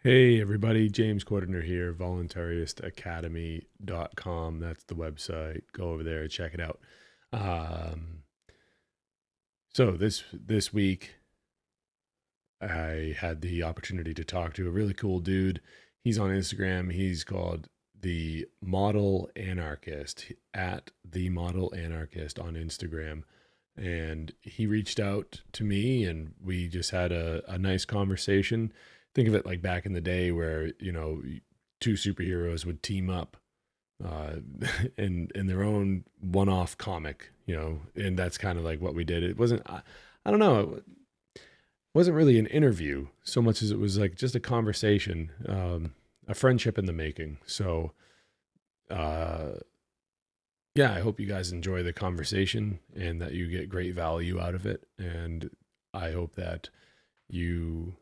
Hey everybody, James Quartner here, voluntaryistacademy.com. That's the website. Go over there, check it out. Um, so this week I had the opportunity to talk to a really cool dude. He's on Instagram. He's called the Model Anarchist, at the Model Anarchist on Instagram. And he reached out to me and we just had a nice conversation. Think of it like back in the day where, two superheroes would team up uh, in their own one-off comic, and that's kind of like what we did. It wasn't, I don't know, it wasn't really an interview so much as it was like just a conversation, a friendship in the making. So, uh, yeah, I hope you guys enjoy the conversation and that you get great value out of it. And I hope that you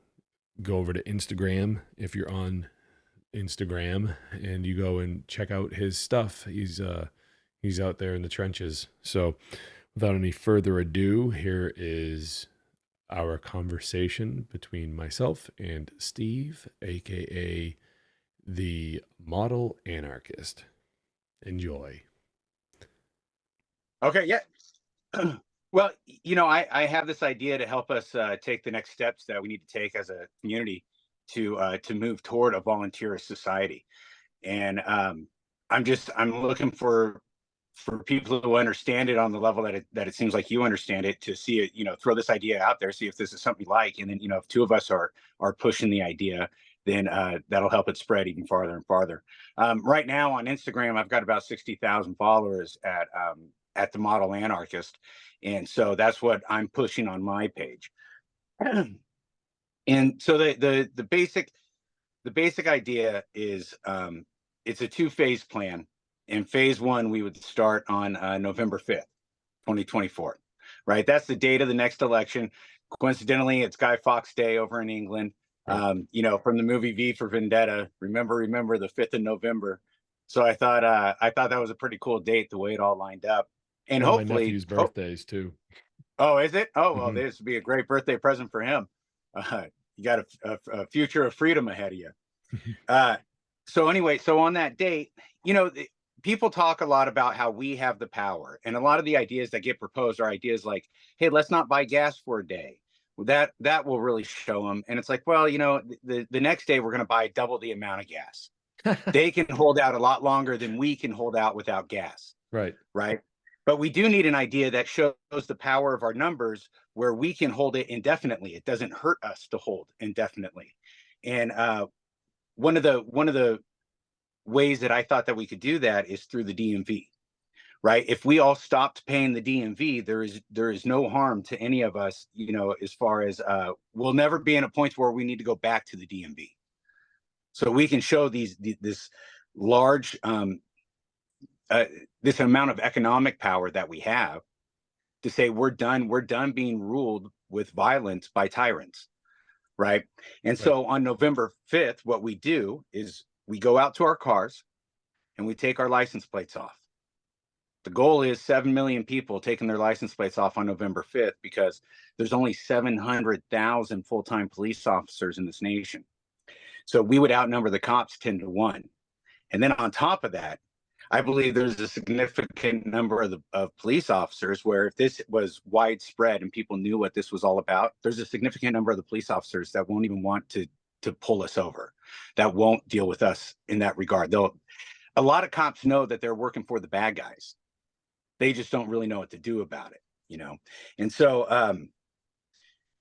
go over to Instagram if you're on Instagram and you go and check out his stuff. He's out there in the trenches. So without any further ado, here is our conversation between myself and Steve, aka the Model Anarchist. Enjoy. Okay, yeah. Well, I have this idea to help us take the next steps that we need to take as a community to move toward a volunteerist society. And I'm looking for people who understand it on the level that it seems like you understand it, to see it, throw this idea out there, see if this is something you like. And then, if two of us are pushing the idea, then that'll help it spread even farther and farther. Right now on Instagram, I've got about 60,000 followers at the Model Anarchist. And so that's what I'm pushing on my page. And so the basic idea is it's a two-phase plan. In phase one, we would start on November 5th, 2024, right? That's the date of the next election. Coincidentally, it's Guy Fawkes Day over in England. Right. From the movie V for Vendetta, remember the 5th of November. So I thought that was a pretty cool date, the way it all lined up. And one hopefully, of my nephew's birthdays too. Oh, is it? Oh, well, this would be a great birthday present for him. You got a future of freedom ahead of you. So anyway, so on that date, people talk a lot about how we have the power, and a lot of the ideas that get proposed are ideas like, "Hey, let's not buy gas for a day." Well, that will really show them. And it's like, well, the next day we're going to buy double the amount of gas. They can hold out a lot longer than we can hold out without gas. Right. Right. But we do need an idea that shows the power of our numbers, where we can hold it indefinitely. It doesn't hurt us to hold indefinitely. And one of the ways that I thought that we could do that is through the DMV, right? If we all stopped paying the DMV, there is no harm to any of us, as far as we'll never be in a point where we need to go back to the DMV. So we can show this large this amount of economic power that we have, to say we're done being ruled with violence by tyrants, right? And so on November 5th, what we do is we go out to our cars and we take our license plates off. The goal is 7 million people taking their license plates off on November 5th, because there's only 700,000 full-time police officers in this nation. So we would outnumber the cops 10-1. And then on top of that, I believe there's a significant number of police officers where, if this was widespread and people knew what this was all about, there's a significant number of the police officers that won't even want to pull us over, that won't deal with us in that regard. A lot of cops know that they're working for the bad guys. They just don't really know what to do about it, And so,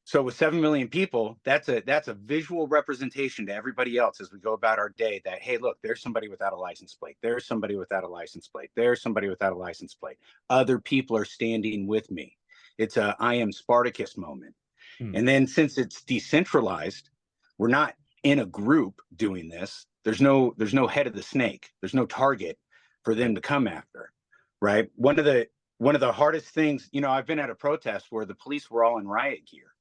so with 7 million people, that's a visual representation to everybody else as we go about our day, that, hey, look, there's somebody without a license plate. There's somebody without a license plate. There's somebody without a license plate. Other people are standing with me. It's a I am Spartacus moment. And then, since it's decentralized, we're not in a group doing this. There's no head of the snake. There's no target for them to come after, right? One of the hardest things, I've been at a protest where the police were all in riot gear.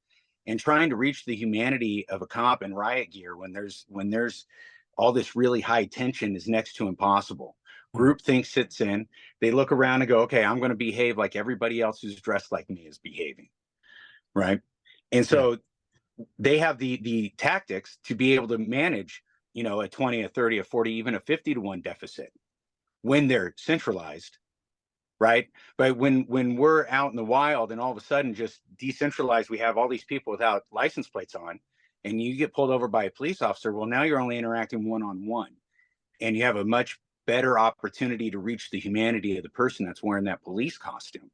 And trying to reach the humanity of a cop in riot gear when there's all this really high tension is next to impossible. Groupthink sits in. They look around and go, okay, I'm going to behave like everybody else who's dressed like me is behaving, right? And so they have the tactics to be able to manage, a 20, a 30, a 40, even a 50 to 1 deficit when they're centralized, right? But when we're out in the wild and all of a sudden just decentralized, we have all these people without license plates on, and you get pulled over by a police officer. Well, now you're only interacting one-on-one, and you have a much better opportunity to reach the humanity of the person that's wearing that police costume,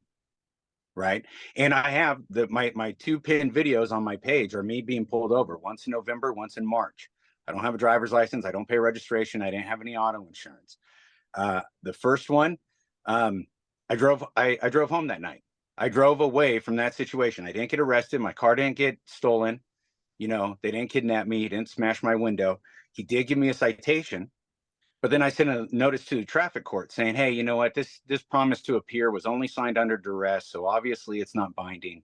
right? And I have my 2 pinned videos on my page are me being pulled over, once in November, once in March. I don't have a driver's license. I don't pay registration. I didn't have any auto insurance. The first one, I drove home that night. I drove away from that situation. I didn't get arrested. My car didn't get stolen. They didn't kidnap me. He didn't smash my window. He did give me a citation, but then I sent a notice to the traffic court saying, hey, you know what? This promise to appear was only signed under duress, so obviously it's not binding.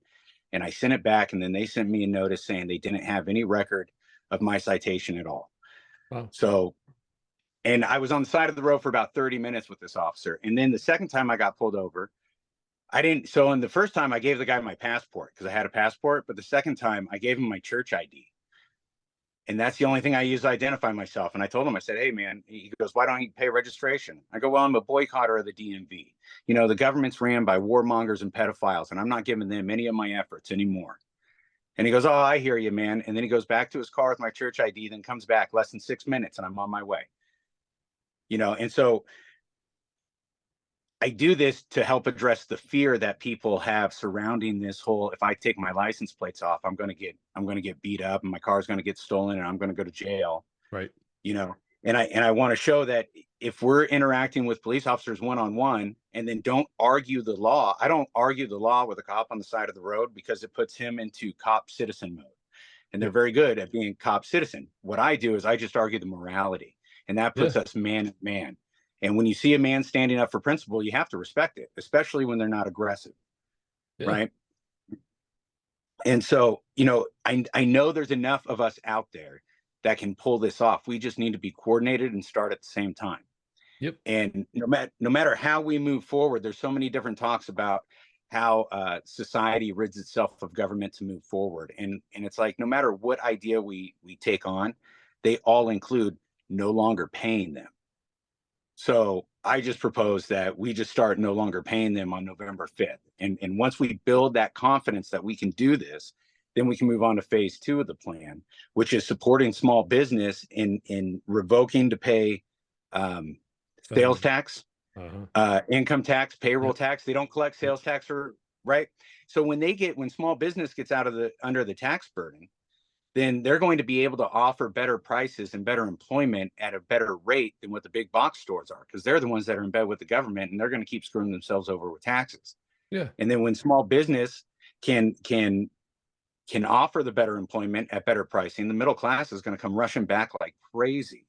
And I sent it back, and then they sent me a notice saying they didn't have any record of my citation at all. Wow. So, and I was on the side of the road for about 30 minutes with this officer. And then the second time I got pulled over, I didn't. So in the first time, I gave the guy my passport because I had a passport. But the second time, I gave him my church ID. And that's the only thing I use to identify myself. And I told him, I said, hey, man, he goes, why don't you pay registration? I go, well, I'm a boycotter of the DMV. The government's ran by warmongers and pedophiles, and I'm not giving them any of my efforts anymore. And he goes, oh, I hear you, man. And then he goes back to his car with my church ID, then comes back less than 6 minutes, and I'm on my way. And so I do this to help address the fear that people have surrounding this whole, if I take my license plates off, I'm going to get beat up, and my car's going to get stolen, and I'm going to go to jail. Right. And I want to show that if we're interacting with police officers one-on-one, and then don't argue the law. I don't argue the law with a cop on the side of the road, because it puts him into cop citizen mode. And they're very good at being cop citizen. What I do is I just argue the morality, and that puts us man to man. And when you see a man standing up for principle, you have to respect it, especially when they're not aggressive. Right. And so, I know there's enough of us out there that can pull this off. We just need to be coordinated and start at the same time. Yep. And no matter how we move forward, there's so many different talks about how society rids itself of government to move forward. And it's like, no matter what idea we take on, they all include no longer paying them. So I just propose that we just start no longer paying them on November 5th. And once we build that confidence that we can do this, then we can move on to phase 2 of the plan, which is supporting small business in revoking to pay sales tax, income tax, payroll tax. They don't collect sales tax, right? So when small business gets under the tax burden, then they're going to be able to offer better prices and better employment at a better rate than what the big box stores are, because they're the ones that are in bed with the government, and they're going to keep screwing themselves over with taxes. Yeah. And then when small business can offer the better employment at better pricing, the middle class is going to come rushing back like crazy.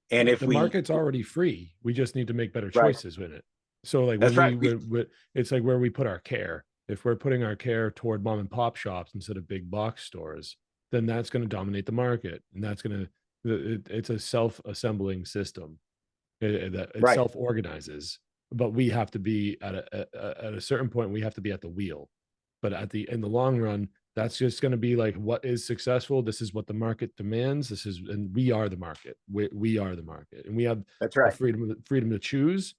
And if the market's already free, we just need to make better choices with it. So like that's right. It's like where we put our care. If we're putting our care toward mom and pop shops instead of big box stores, then that's going to dominate the market, and that's going to, it's a self-assembling system. It self-organizes, but we have to be at a certain point, we have to be at the wheel. But in the long run, that's just going to be like, what is successful? This is what the market demands. And we are the market. We are the market, and we have the freedom to choose.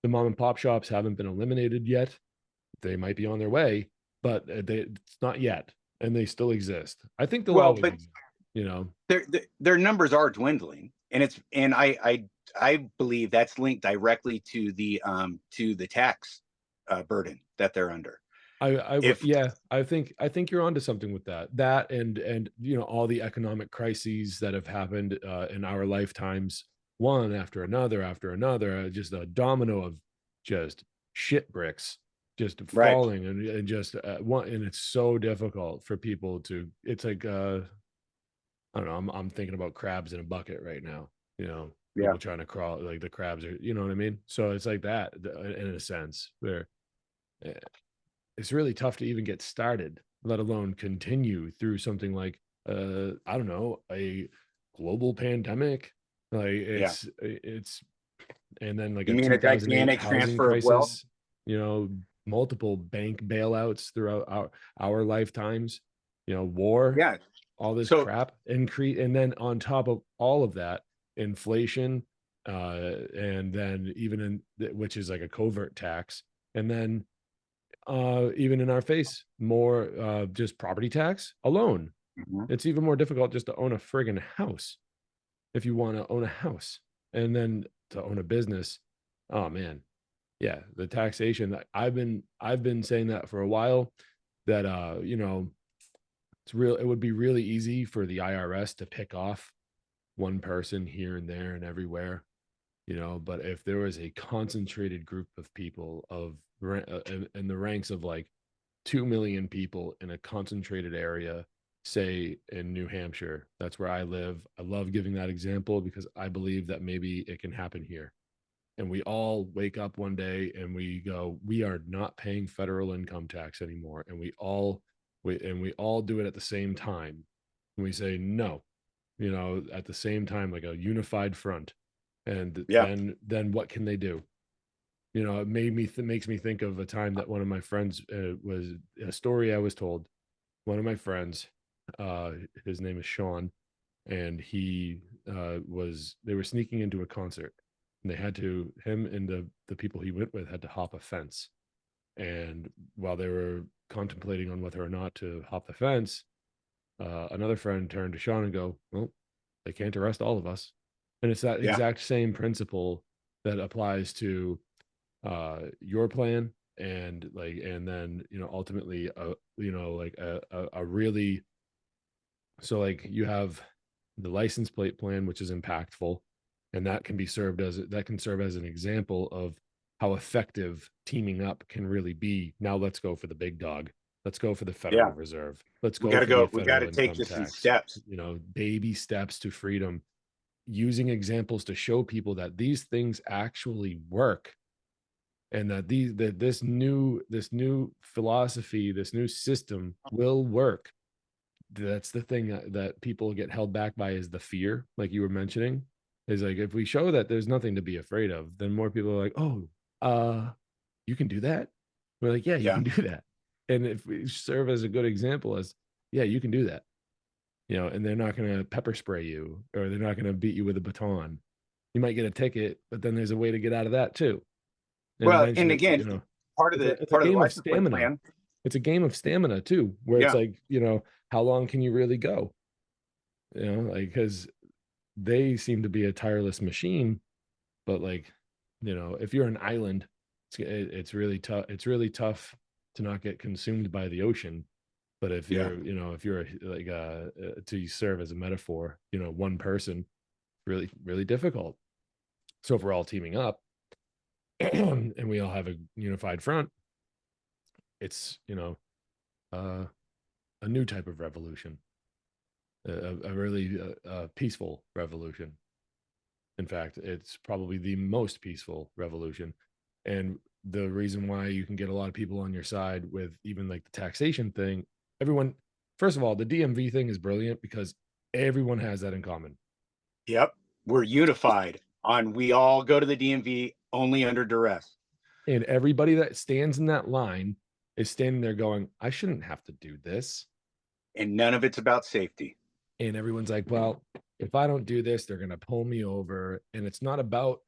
The mom and pop shops haven't been eliminated yet. They might be on their way, but it's not yet. And they still exist. I think they'll always exist, their numbers are dwindling, and I believe that's linked directly to the tax burden that they're under. I think you're onto something with that and all the economic crises that have happened in our lifetimes, one after another, just a domino of just shit bricks just falling and just and it's so difficult for people to, it's like I don't know, I'm thinking about crabs in a bucket right now, people trying to crawl, like the crabs are, you know what I mean? So it's like that in a sense, where it's really tough to even get started, let alone continue through something like I don't know, a global pandemic. Like it's and then like a 2008 housing crisis, multiple bank bailouts throughout our lifetimes, war. all this So crap increase, and then on top of all of that, inflation, and then even which is like a covert tax, and then even in our face, more just property tax alone. mhm, It's even more difficult just to own a friggin' house if you want to own a house, and then to own a business. Oh man, yeah, the taxation. I've been saying that for a while. That it would be really easy for the IRS to pick off one person here and there and everywhere, but if there was a concentrated group of people in the ranks of like 2 million people in a concentrated area, say in New Hampshire, that's where I live. I love giving that example because I believe that maybe it can happen here. And we all wake up one day and we go, we are not paying federal income tax anymore. And we all do it at the same time. And we say no, at the same time, like a unified front. And yeah, then what can they do? It makes me think of a time that one of my friends, was a story I was told. One of my friends, uh, his name is Sean, and they were sneaking into a concert, and him and the people he went with had to hop a fence. And while they were contemplating on whether or not to hop the fence, another friend turned to Sean and go, well, they can't arrest all of us. And it's that yeah, exact same principle that applies to your plan, and then ultimately like a really, so like you have the license plate plan, which is impactful, and that can serve as an example of how effective teaming up can really be. Now let's go for the big dog. Let's go for the yeah. Federal Reserve. Let's We go got to for the go. We got federal to take income this in tax. steps. Baby steps to freedom, using examples to show people that these things actually work, and that this new philosophy, this new system will work. That's the thing that people get held back by, is the fear, like you were mentioning. Is like, if we show that there's nothing to be afraid of, then more people are like, oh, uh you can do that. We're like, yeah, you Yeah, can do that. And if we serve as a good example, as, yeah, you can do that, and they're not going to pepper spray you, or they're not going to beat you with a baton. You might get a ticket, but then there's a way to get out of that too. And well, and eventually, again, it's a part of the game of license plate stamina. plan. It's a game of stamina too, where it's Yeah, like, how long can you really go? Like, because they seem to be a tireless machine, but like, if you're an island, it's really tough. It's really tough to not get consumed by the ocean. But yeah, if you're like, to serve as a metaphor, one person, really, really difficult. So if we're all teaming up and we all have a unified front, it's, uh, a new type of revolution, a really peaceful revolution. In fact, it's probably the most peaceful revolution. And the reason why you can get a lot of people on your side with even like the taxation thing, everyone, first of all, the DMV thing is brilliant because everyone has that in common. yep. We're unified on. We all go to the DMV only under duress, And everybody that stands in that line is standing there going, I shouldn't have to do this. and none of it's about safety. And everyone's like, well, if I don't do this, they're going to pull me over. And it's not about,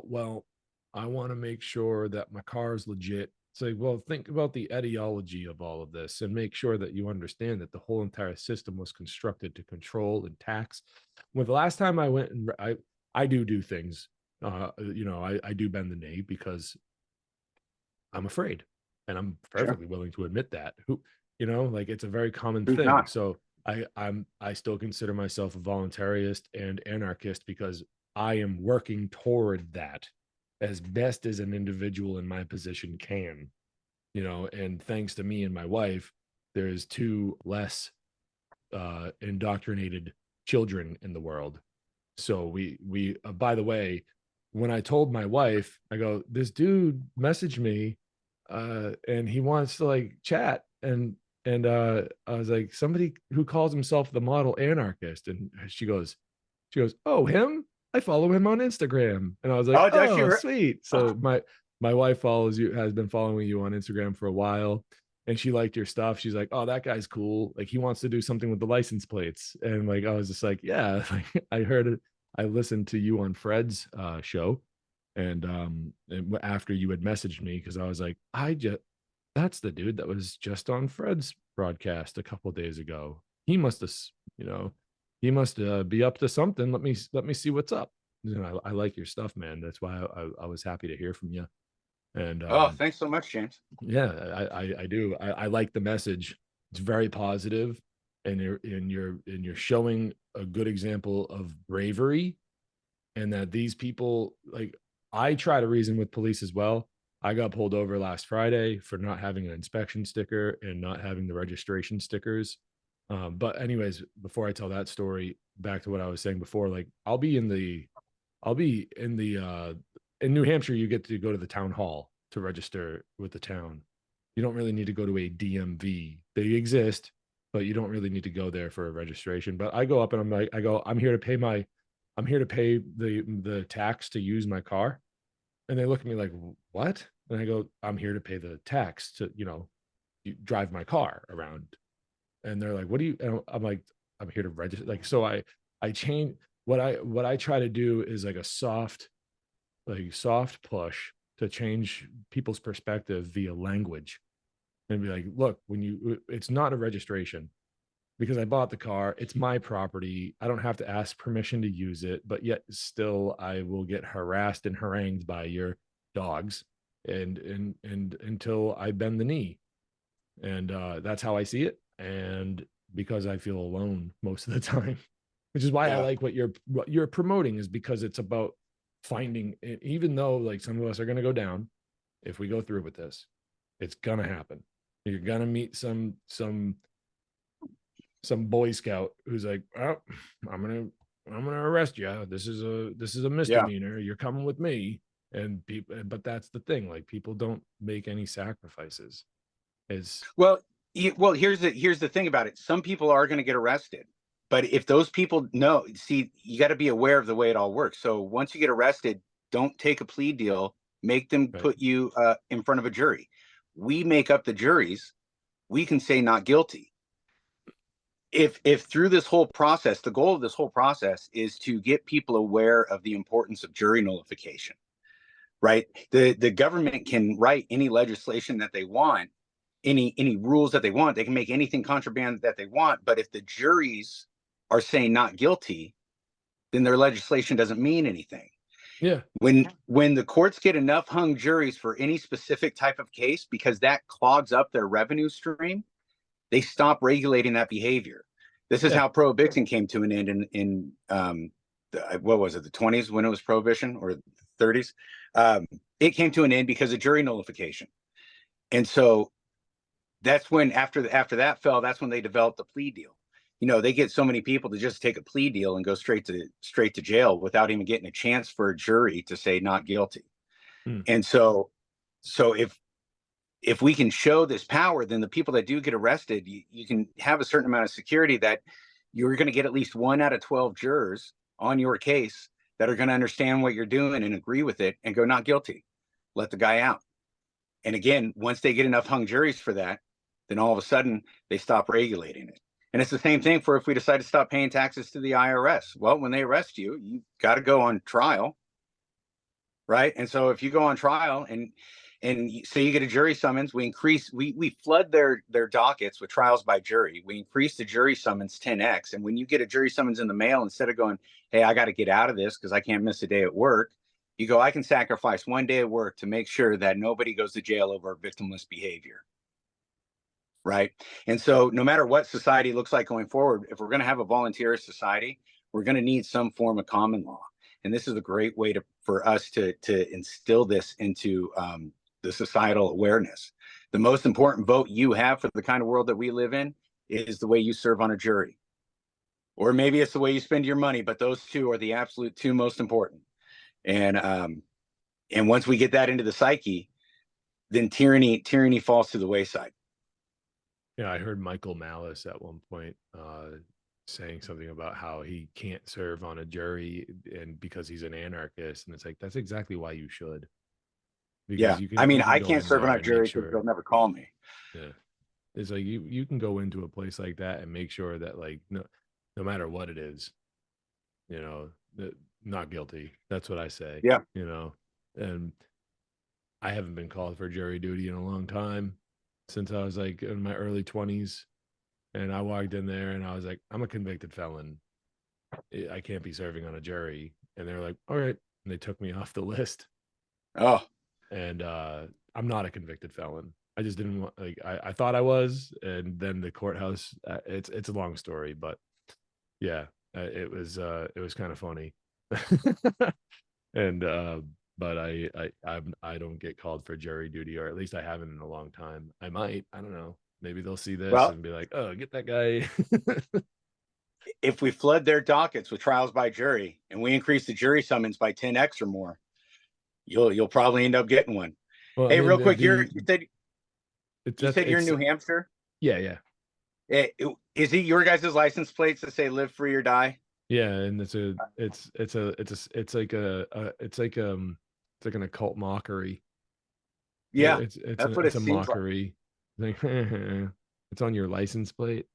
well, I want to make sure that my car is legit. It's like, well, think about the etiology of all of this and make sure that you understand that the whole entire system was constructed to control and tax. When the last time I went, and I do things, I do bend the knee because I'm afraid, and I'm Sure. perfectly willing to admit that. Like, it's a very common Who's thing. not? So I still consider myself a voluntarist and anarchist because I am working toward that as best as an individual in my position can. And thanks to me and my wife, there's two less indoctrinated children in the world. So by the way, when I told my wife, I go, this dude messaged me, and he wants to like chat, and I was like, somebody who calls himself the Model Anarchist, and she goes, oh, him? I follow him on Instagram. And I was like, Oh, does she? oh, sweet. Oh, So my wife has been following you on Instagram for a while. and she liked your stuff. She's like, "Oh, that guy's cool. Like he wants to do something with the license plates." And like I was just like, "Yeah." Like I heard it. I listened to you on Fred's show, and after you had messaged me, because I was like, I just that's the dude that was just on Fred's broadcast a couple days ago. He must have, you know, he must be up to something. Let me see what's up. You know, I like your stuff, man. That's why I was happy to hear from you. And Oh, thanks so much, James. yeah, I do. I like the message. It's very positive, and you're showing a good example of bravery, and that these people like I try to reason with police as well. I got pulled over last Friday for not having an inspection sticker and not having the registration stickers. But anyways, before I tell that story, back to what I was saying before, like I'll be in New Hampshire, you get to go to the town hall to register with the town. You don't really need to go to a DMV. They exist, but you don't really need to go there for a registration. But I go up and I'm like, I'm here to pay the tax to use my car. And they look at me like, what? And I go, I'm here to pay the tax to, drive my car around. And they're like, what do you, and I'm like, I'm here to register. Like, so I change what I try to do is like a soft push to change people's perspective via language and be like, look, it's not a registration because I bought the car. It's my property. I don't have to ask permission to use it, but yet still I will get harassed and harangued by your dogs and until I bend the knee. And that's how I see it. And because I feel alone most of the time, which is why I Yeah. like what you're promoting is because it's about finding even though like some of us are going to go down if we go through with this, it's going to happen. You're going to meet some Boy Scout who's like, "Oh, I'm gonna arrest you. This is a Yeah. misdemeanor. You're coming with me." And people, but that's the thing. Like people don't make any sacrifices. Is Well, here's the thing about it. Some people are going to get arrested, but if those people know, see, you got to be aware of the way it all works. So once you get arrested, don't take a plea deal. Make them right? put you in front of a jury. We make up the juries. We can say not guilty. If through this whole process, the goal of this whole process is to get people aware of the importance of jury nullification, right? The government can write any legislation that they want, any rules that they want. They can make anything contraband that they want. But if the juries are saying not guilty, then their legislation doesn't mean anything. Yeah, When the courts get enough hung juries for any specific type of case, because that clogs up their revenue stream, they stop regulating that behavior. This is yeah, how prohibition came to an end what was it, the 20s when it was prohibition, or 30s. It came to an end because of jury nullification. And so that's when after that fell, that's when they developed the plea deal. They get so many people to just take a plea deal and go straight to jail without even getting a chance for a jury to say not guilty. mm, And so if we can show this power, then the people that do get arrested, you can have a certain amount of security that you're going to get at least 1 out of 12 jurors on your case that are going to understand what you're doing and agree with it and go not guilty. Let the guy out. And again, once they get enough hung juries for that, then all of a sudden they stop regulating it. And it's the same thing for if we decide to stop paying taxes to the IRS. Well, when they arrest you, you got to go on trial, right? And so if you go on trial and say you get a jury summons, we flood their dockets with trials by jury. We increase the jury summons 10x. And when you get a jury summons in the mail, instead of going, hey, I got to get out of this because I can't miss a day at work, you go, I can sacrifice 1 day at work to make sure that nobody goes to jail over victimless behavior. Right. And so no matter what society looks like going forward, if we're going to have a volunteerist society, we're going to need some form of common law. And this is a great way for us to instill this into the societal awareness. The most important vote you have for the kind of world that we live in is the way you serve on a jury. Or maybe it's the way you spend your money, but those two are the absolute two most important. And once we get that into the psyche, then tyranny falls to the wayside. yeah. I heard Michael Malice at one point saying something about how he can't serve on a jury and because he's an anarchist, and it's like that's exactly why you should, because Yeah. I mean, you can I go can't in serve on there a and make jury because they'll sure. never call me. Yeah. It's like you can go into a place like that and make sure that like no matter what it is, you know, not guilty. That's what I say. Yeah. You know, and I haven't been called for jury duty in a long time since I was like in my early 20s. And I walked in there and I was like, I'm a convicted felon. I can't be serving on a jury. And they're like, all right. And they took me off the list. Oh, And I'm not a convicted felon. I just didn't want like I thought I was, and then the courthouse. It's a long story, but yeah, it was kind of funny. And but I don't get called for jury duty, or at least I haven't in a long time. I might, I don't know. Maybe they'll see this well, and be like, "Oh, get that guy." if we flood their dockets with trials by jury and we increase the jury summons by 10x or more, you'll probably end up getting one. Well, I Hey, mean real quick, it's you said you're in it's New Hampshire. yeah, yeah. Is it your guys' license plates that say "Live Free or Die"? Yeah, and it's like an occult mockery. Yeah, that's what It's it a seems like. mockery. Like, it's on your license plate.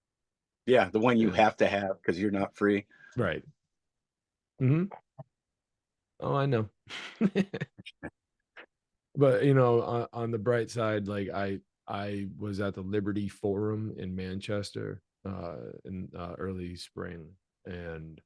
Yeah, the one you Yeah. have to have because you're not free. Right. Hmm. Oh, I know. But you know, on the bright side, like I was at the Liberty Forum in Manchester in early spring, and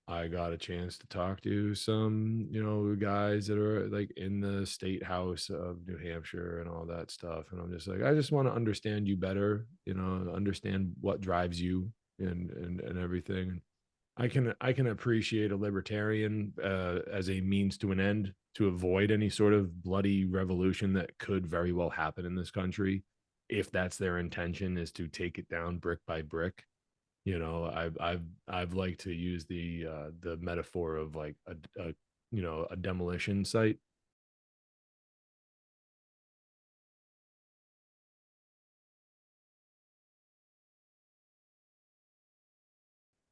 I got a chance to talk to some, you know, guys that are like in the state house of New Hampshire and all that stuff. And I'm just like, I just want to understand you better, you know, understand what drives you and everything. And I can appreciate a libertarian as a means to an end to avoid any sort of bloody revolution that could very well happen in this country, if that's their intention, is to take it down brick by brick. You know, I've liked to use the metaphor of like a you know, a demolition site.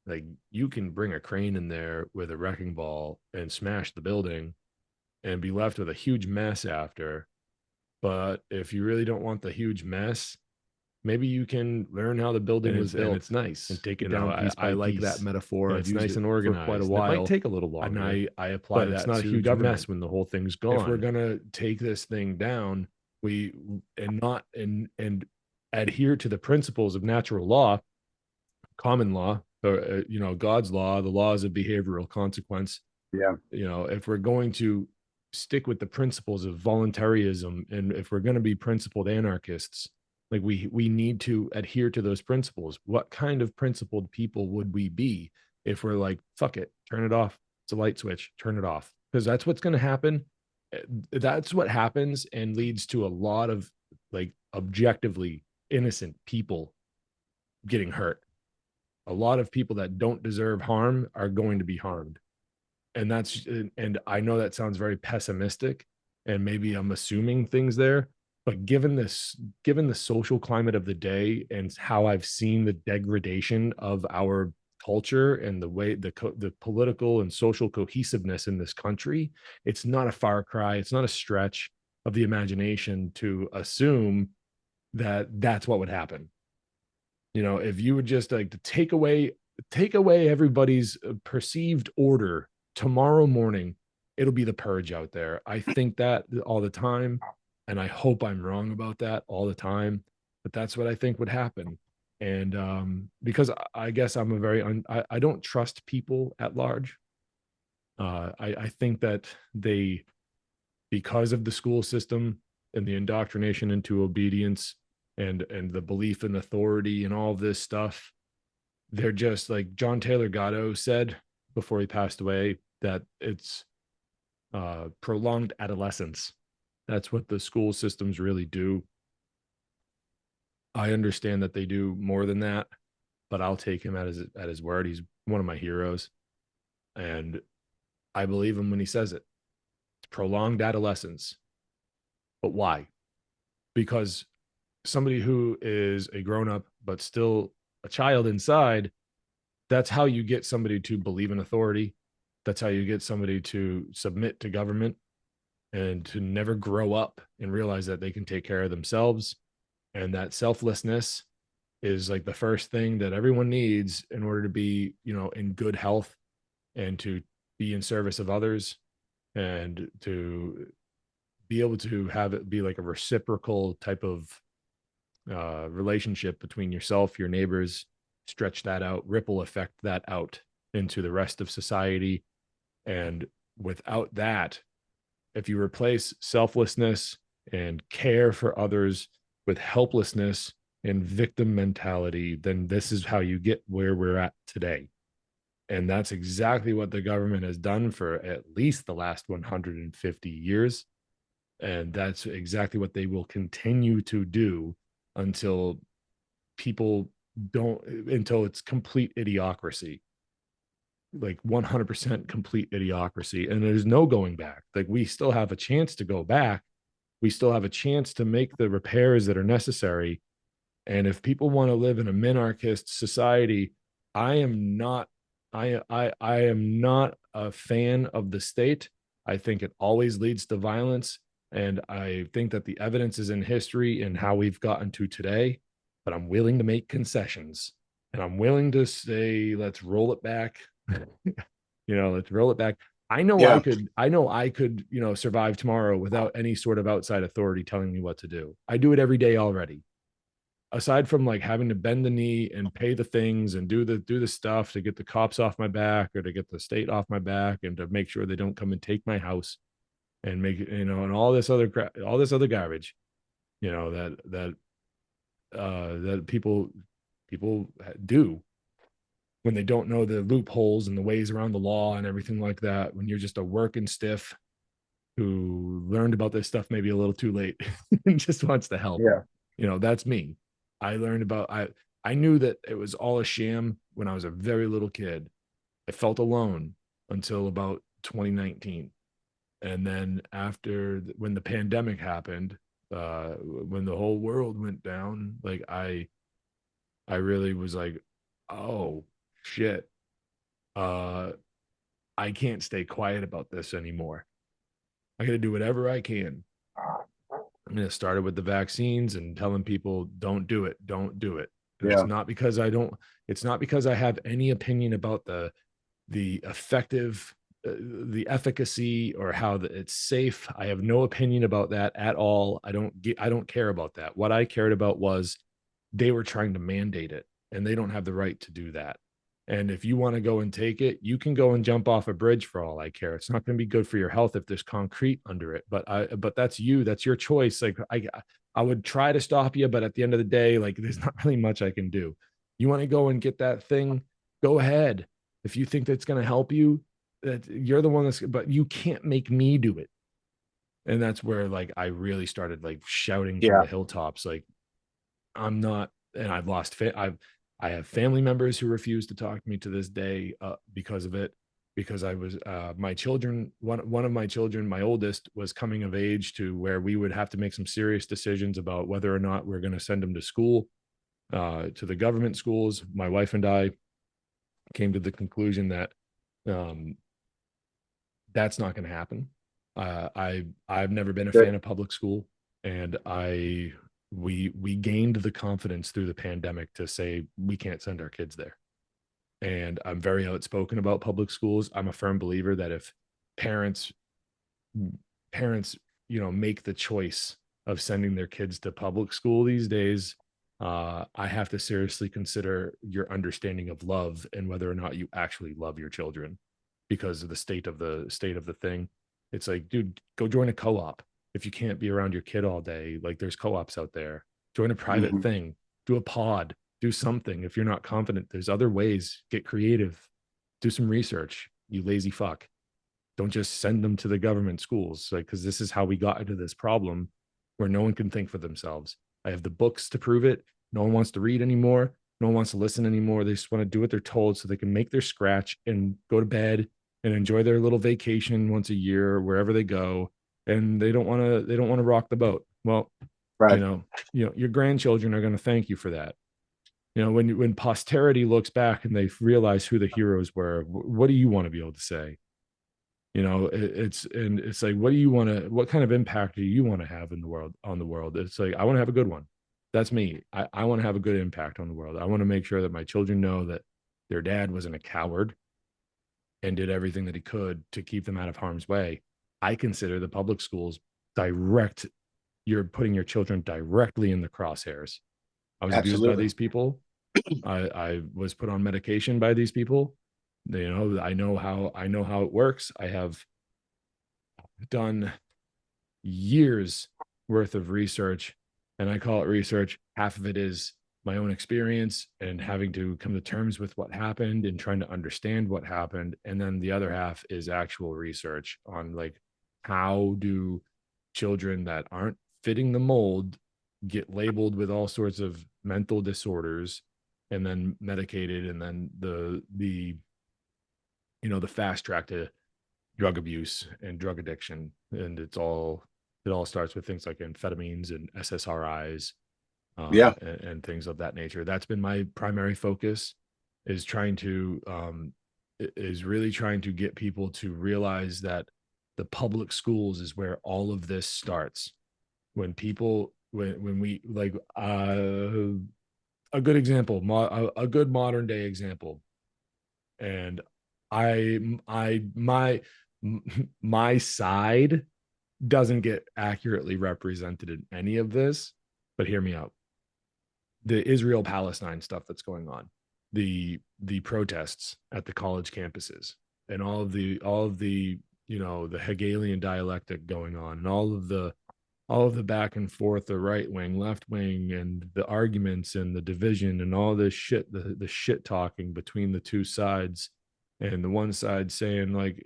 Like you can bring a crane in there with a wrecking ball and smash the building and be left with a huge mess after. But if you really don't want the huge mess, maybe you can learn how the building was And built it's nice. and take You it know, down piece I by like that piece. metaphor. And I've it's used nice it and for quite a organized. It might while, take a little and longer, I apply but it's that not a to huge government. mess when the whole thing's If we're gone. gonna Take this thing down, we and not and adhere to the principles of natural law, common law, or you know, God's law, the laws of behavioral consequence. Yeah, You know, if we're going to stick with the principles of voluntarism, and if we're going to be principled anarchists, like we need to adhere to those principles. What kind of principled people would we be if we're like, fuck it, turn it off, it's a light switch, turn it off? Because that's what's going to happen. That's what happens and leads to a lot of like objectively innocent people getting hurt. A lot of people that don't deserve harm are going to be harmed. And that's and I know that sounds very pessimistic, and maybe I'm assuming things there, but given the social climate of the day and how I've seen the degradation of our culture and the way the political and social cohesiveness in this country, it's not a far cry, it's not a stretch of the imagination to assume that that's what would happen. You know, if you would just like to take away everybody's perceived order tomorrow morning, it'll be the purge out there. I think that all the time, and I hope I'm wrong about that all the time, but that's what I think would happen. And because I guess I'm a very I don't trust people at large. I think that they, because of the school system and the indoctrination into obedience and the belief in authority and all this stuff, they're just like John Taylor Gatto said before he passed away, that it's prolonged adolescence. That's what the school systems really do. I understand that they do more than that, but I'll take him at his word. He's one of my heroes, and I believe him when he says it. It's prolonged adolescence. But why? Because somebody who is a grown up but still a child inside, that's how you get somebody to believe in authority. That's how you get somebody to submit to government and to never grow up and realize that they can take care of themselves. And that selflessness is like the first thing that everyone needs in order to be, in good health and to be in service of others, and to be able to have it be like a reciprocal type of relationship between yourself, your neighbors, stretch that out, ripple effect that out into the rest of society. And without that, if you replace selflessness and care for others with helplessness and victim mentality, then this is how you get where we're at today. And that's exactly what the government has done for at least the last 150 years. And that's exactly what they will continue to do until people don't, until it's complete idiocracy, like 100% complete idiocracy. And there's no going back. Like, we still have a chance to go back. We still have a chance to make the repairs that are necessary. And if people want to live in a minarchist society, I am not, I am not a fan of the state. I think it always leads to violence. And I think that the evidence is in history and how we've gotten to today, but I'm willing to make concessions, and I'm willing to say, let's roll it back. Let's roll it back. Yeah. I know I could, survive tomorrow without any sort of outside authority telling me what to do. I do it every day already. Aside from like having to bend the knee and pay the things and do the stuff to get the cops off my back or to get the state off my back and to make sure they don't come and take my house and make it, and all this other crap, all this other garbage, that people do when they don't know the loopholes and the ways around the law and everything like that. When you're just a working stiff who learned about this stuff maybe a little too late and just wants to help. Yeah. That's me. I knew that it was all a sham when I was a very little kid. I felt alone until about 2019. And then when the pandemic happened, when the whole world went down, like I really was like, oh shit. I can't stay quiet about this anymore. I got to do whatever I can. I mean, it started with the vaccines and telling people, don't do it, don't do it. And Yeah. it's not because I have any opinion about the effective, the efficacy or how it's safe. I have no opinion about that at all. I don't care about that. What I cared about was they were trying to mandate it, and they don't have the right to do that. And if you want to go and take it, you can go and jump off a bridge for all I care. It's not going to be good for your health if there's concrete under it. But that's your choice. Like I would try to stop you, but at the end of the day, like there's not really much I can do. You want to go and get that thing, go ahead. If you think that's going to help you, that you're the one but you can't make me do it. And that's where like I really started like shouting from Yeah. the hilltops, like I'm not, and I've lost I have family members who refuse to talk to me to this day because of it. Because I was my children, one of my children, my oldest, was coming of age to where we would have to make some serious decisions about whether or not we're going to send him to school, to the government schools. My wife and I came to the conclusion that um, that's not going to happen. I've never been a Good. fan of public school, and we gained the confidence through the pandemic to say we can't send our kids there. And I'm very outspoken about public schools. I'm a firm believer that if parents parents make the choice of sending their kids to public school these days, I have to seriously consider your understanding of love and whether or not you actually love your children because of the state of the thing. It's like, dude, go join a co-op. If you can't be around your kid all day, like there's co-ops out there. Join a private Mhm. thing, do a pod, do something. If you're not confident, there's other ways. Get creative, do some research, you lazy fuck. Don't just send them to the government schools, like, because this is how we got into this problem where no one can think for themselves. I have the books to prove it. No one wants to read anymore. No one wants to listen anymore. They just want to do what they're told so they can make their scratch and go to bed and enjoy their little vacation once a year wherever they go. And they don't want to rock the boat. Well, Right. your grandchildren are going to thank you for that. When posterity looks back and they realize who the heroes were, what do you want to be able to say? It's like, what kind of impact do you want to have in the world, on the world? It's like, I want to have a good one. That's me. I want to have a good impact on the world. I want to make sure that my children know that their dad wasn't a coward and did everything that he could to keep them out of harm's way. I consider the public schools direct, you're putting your children directly in the crosshairs. I was abused by Absolutely. these people. I was put on medication by these people. I know how it works. I have done years worth of research, and I call it research. Half of it is my own experience and having to come to terms with what happened and trying to understand what happened. And then the other half is actual research on like how do children that aren't fitting the mold get labeled with all sorts of mental disorders and then medicated, and then the the fast track to drug abuse and drug addiction. And it all starts with things like amphetamines and SSRIs, Yeah. and things of that nature. That's been my primary focus, is trying to is really trying to get people to realize that the public schools is where all of this starts. When people when we like a good example, a good modern day example. And I my side doesn't get accurately represented in any of this, but hear me out. The Israel Palestine stuff that's going on, the protests at the college campuses, and all of the the Hegelian dialectic going on, and all of the back and forth, the right wing, left wing, and the arguments and the division and all this shit, the shit talking between the two sides, and the one side saying like,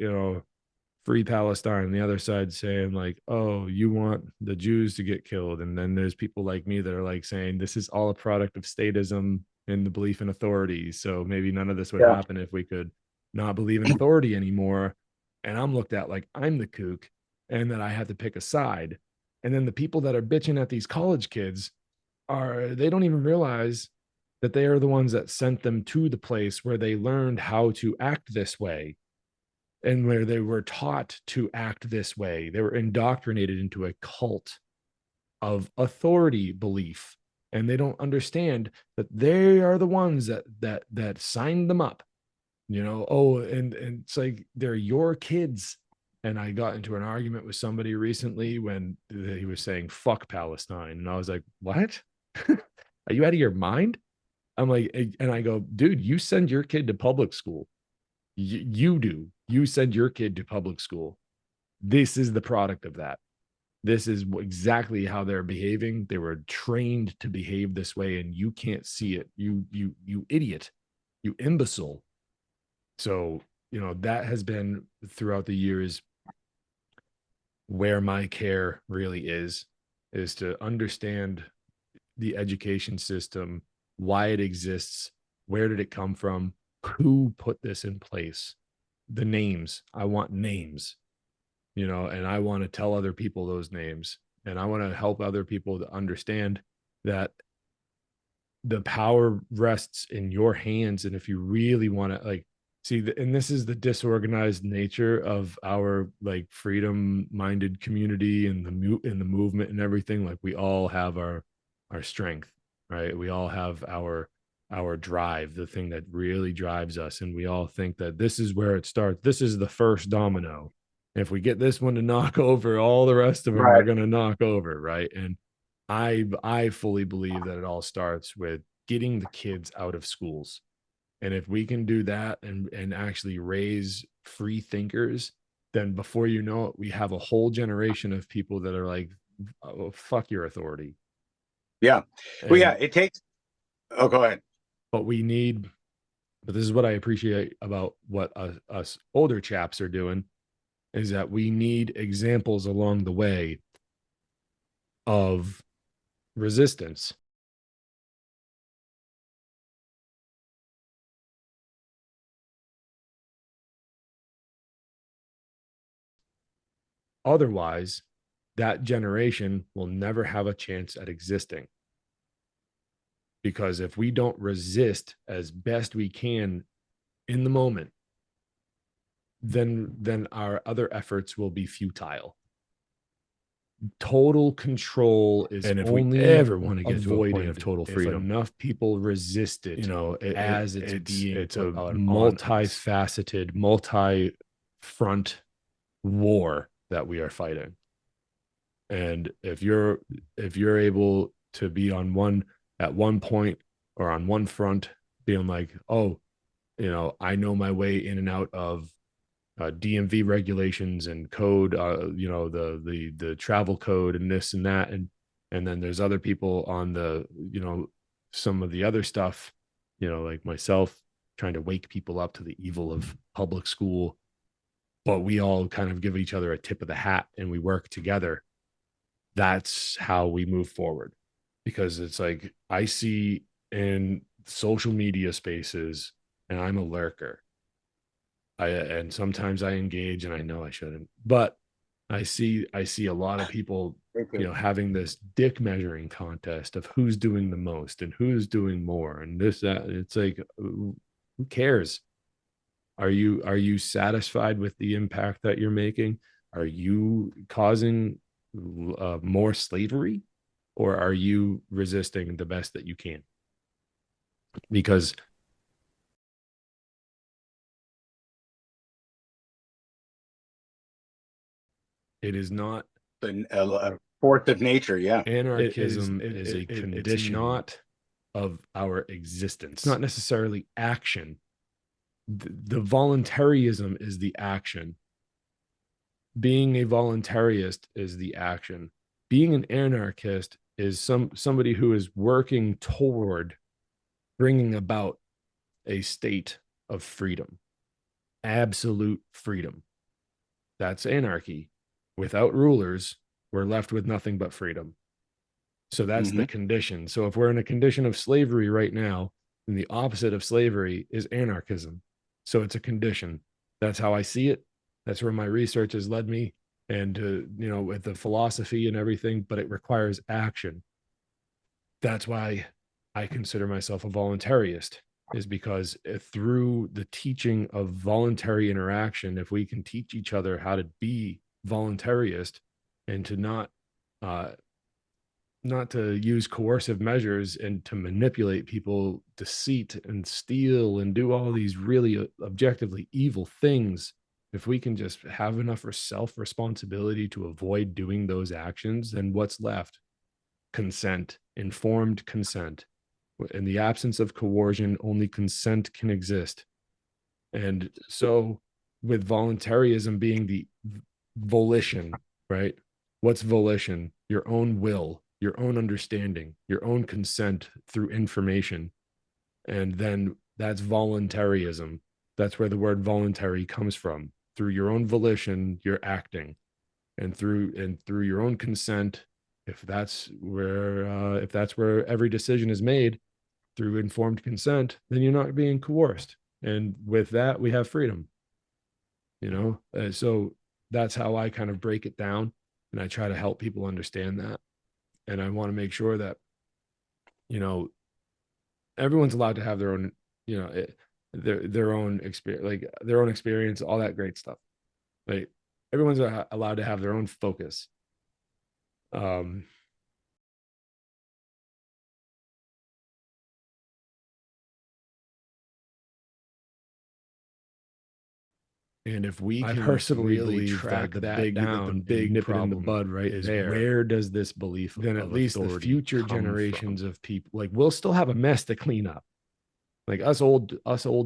free Palestine, and the other side saying like, oh, you want the Jews to get killed. And then there's people like me that are like saying this is all a product of statism and the belief in authority. So maybe none of this would Yeah. happen if we could not believe in authority anymore. And I'm looked at like I'm the kook and that I have to pick a side. And then the people that are bitching at these college kids they don't even realize that they are the ones that sent them to the place where they learned how to act this way and where they were taught to act this way. They were indoctrinated into a cult of authority belief, and they don't understand that they are the ones that signed them up. Oh, and it's like they're your kids. And I got into an argument with somebody recently when he was saying fuck Palestine, and I was like, what? Are you out of your mind? I'm like, and I go, dude, you send your kid to public school. You do. You send your kid to public school. This is the product of that. This is exactly how they're behaving. They were trained to behave this way, and you can't see it. You idiot, you imbecile. So that has been throughout the years where my care really is to understand the education system, why it exists, where did it come from, who put this in place, the names. I want names, and I want to tell other people those names. And I want to help other people to understand that the power rests in your hands. And if you really want to see, and this is the disorganized nature of our like freedom minded community and in the movement and everything. Like we all have our strength, right? We all have our drive, the thing that really drives us. And we all think that this is where it starts. This is the first domino. If we get this one to knock over, all the rest of them are Right. going to knock over, right? And I fully believe that it all starts with getting the kids out of schools. And if we can do that and actually raise free thinkers, then before you know it, we have a whole generation of people that are like, oh, fuck your authority. Yeah. Well, yeah, And it takes. Oh, go ahead. but we need, but this is what I appreciate about what us older chaps are doing, is that we need examples along the way of resistance. Otherwise, that generation will never have a chance at existing. Because if we don't resist as best we can in the moment, then our other efforts will be futile. total control is And if we only ever want to get to a point avoided of total if freedom, enough people resist it, as it's being it's put a out multifaceted, multi-front war that we are fighting. And if you're able to be on one at one point or on one front, being like, oh, I know my way in and out of DMV regulations and code, the travel code and this and that, and then there's other people on the, some of the other stuff, like myself, trying to wake people up to the evil of public school, but we all kind of give each other a tip of the hat and we work together. That's how we move forward, because it's like I see in social media spaces, and I'm a lurker. And sometimes I engage, and I know I shouldn't, but I see a lot of people, having this dick measuring contest of who's doing the most and who's doing more and this, that. It's like, who cares? Are you satisfied with the impact that you're making? Are you causing more slavery, or are you resisting the best that you can? Because it is not The force of nature. Yeah. anarchism is a condition not of our existence. It's not necessarily action. The voluntarism is the action. Being a voluntarist is the action. Being an anarchist is somebody who is working toward bringing about a state of freedom, absolute freedom. That's anarchy. Without rulers, we're left with nothing but freedom. So that's the condition. So if we're in a condition of slavery right now, then the opposite of slavery is anarchism. So it's a condition. That's how I see it. That's where my research has led me, and with the philosophy and everything, but it requires action. That's why I consider myself a voluntarist, is because through the teaching of voluntary interaction, if we can teach each other how to be voluntarist and to not to use coercive measures and to manipulate people, deceit and steal and do all these really objectively evil things, if we can just have enough self-responsibility to avoid doing those actions, then what's left? Consent, informed consent. In the absence of coercion, only consent can exist. And so with voluntarism being the volition, right? What's volition? Your own will, your own understanding, your own consent through information. And then that's voluntarism. That's where the word voluntary comes from. Through your own volition, you're acting. And through your own consent, if that's where every decision is made through informed consent, then you're not being coerced. And with that, we have freedom. So that's how I kind of break it down, and I try to help people understand that. And I want to make sure that everyone's allowed to have their own, their own experience, like their own experience, all that great stuff. Like everyone's allowed to have their own focus. And if we can personally really track that big down, the big nip it in the bud right is there, where does this belief then at least the future generations of people, like, we'll still have a mess to clean up. Like us old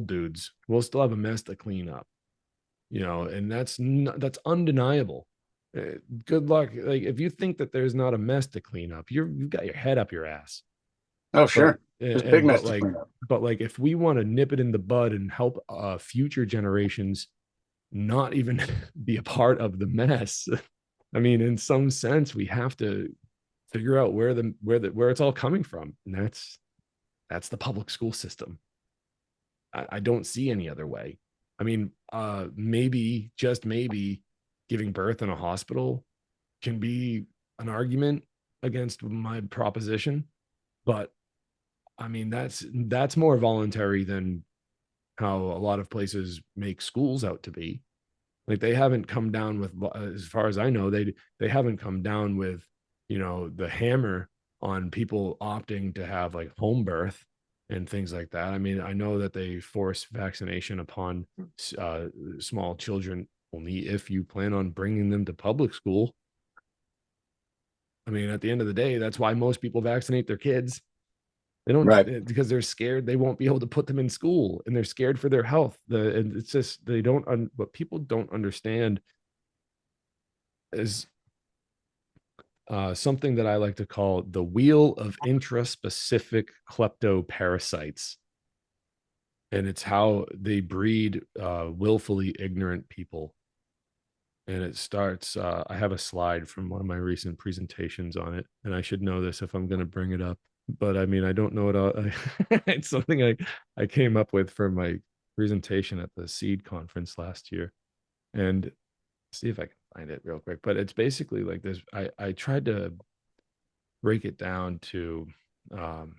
dudes, we'll still have a mess to clean up. And that's undeniable. Good luck. Like if you think that there's not a mess to clean up, you've got your head up your ass. Oh, sure. There's big mess to clean up. But like if we want to nip it in the bud and help future generations not even be a part of the mess, I mean, in some sense, we have to figure out where it's all coming from, and that's the public school system. I don't see any other way. I mean, maybe, just maybe, giving birth in a hospital can be an argument against my proposition, but I mean, that's more voluntary than how a lot of places make schools out to be. Like they haven't come down with, as far as I know, they haven't come down with, the hammer on people opting to have like home birth and things like that. I mean, I know that they force vaccination upon small children only if you plan on bringing them to public school. I mean, at the end of the day, that's why most people vaccinate their kids. They don't, Right. because they're scared they won't be able to put them in school, and they're scared for their health. And it's just they don't. What people don't understand is something that I like to call the wheel of intraspecific kleptoparasites, and it's how they breed willfully ignorant people. And it starts, I have a slide from one of my recent presentations on it, and I should know this if I'm going to bring it up. But I mean, I don't know it all. It's something I came up with for my presentation at the Seed conference last year. And see if I can find it real quick. But it's basically like this. I tried to break it down to, um,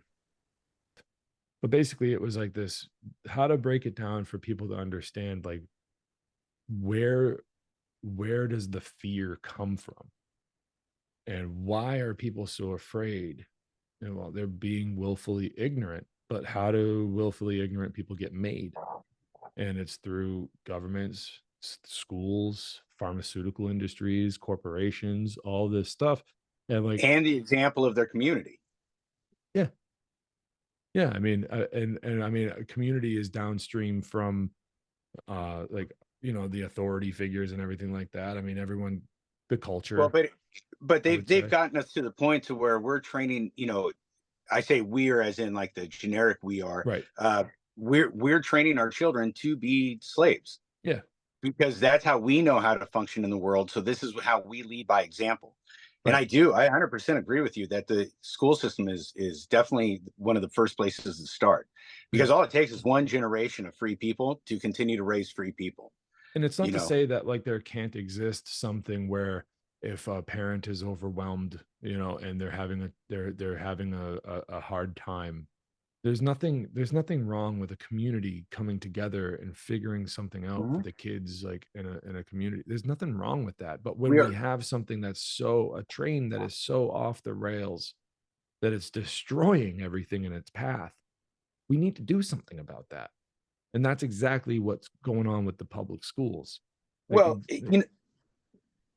but basically it was like this, how to break it down for people to understand, like where does the fear come from, and why are people so afraid? And well, they're being willfully ignorant. But how do willfully ignorant people get made? And it's through governments, schools, pharmaceutical industries, corporations, all this stuff. And like, And the example of their community. yeah, yeah. I mean, and I mean, a community is downstream from, like, the authority figures and everything like that. I mean, everyone, the Well, culture, but I they've would say, gotten us to the point to where we're training, I say we're as in like the generic we are. right? We're training our children to be slaves Yeah, because that's how we know how to function in the world. So this is how we lead by example. And right. I 100% agree with you that the school system is definitely one of the first places to start, Yeah. because all it takes is one generation of free people to continue to raise free people. And it's not You to know, say that like there can't exist something where if a parent is overwhelmed, and they're having a hard time, there's nothing wrong with a community coming together and figuring something out for Mhm. the kids, like in a community. There's nothing wrong with that. But when we we are. have something that's so a train that is so off the rails that it's destroying everything in its path, we need to do something about that. And that's exactly what's going on with the public schools. Like, Well,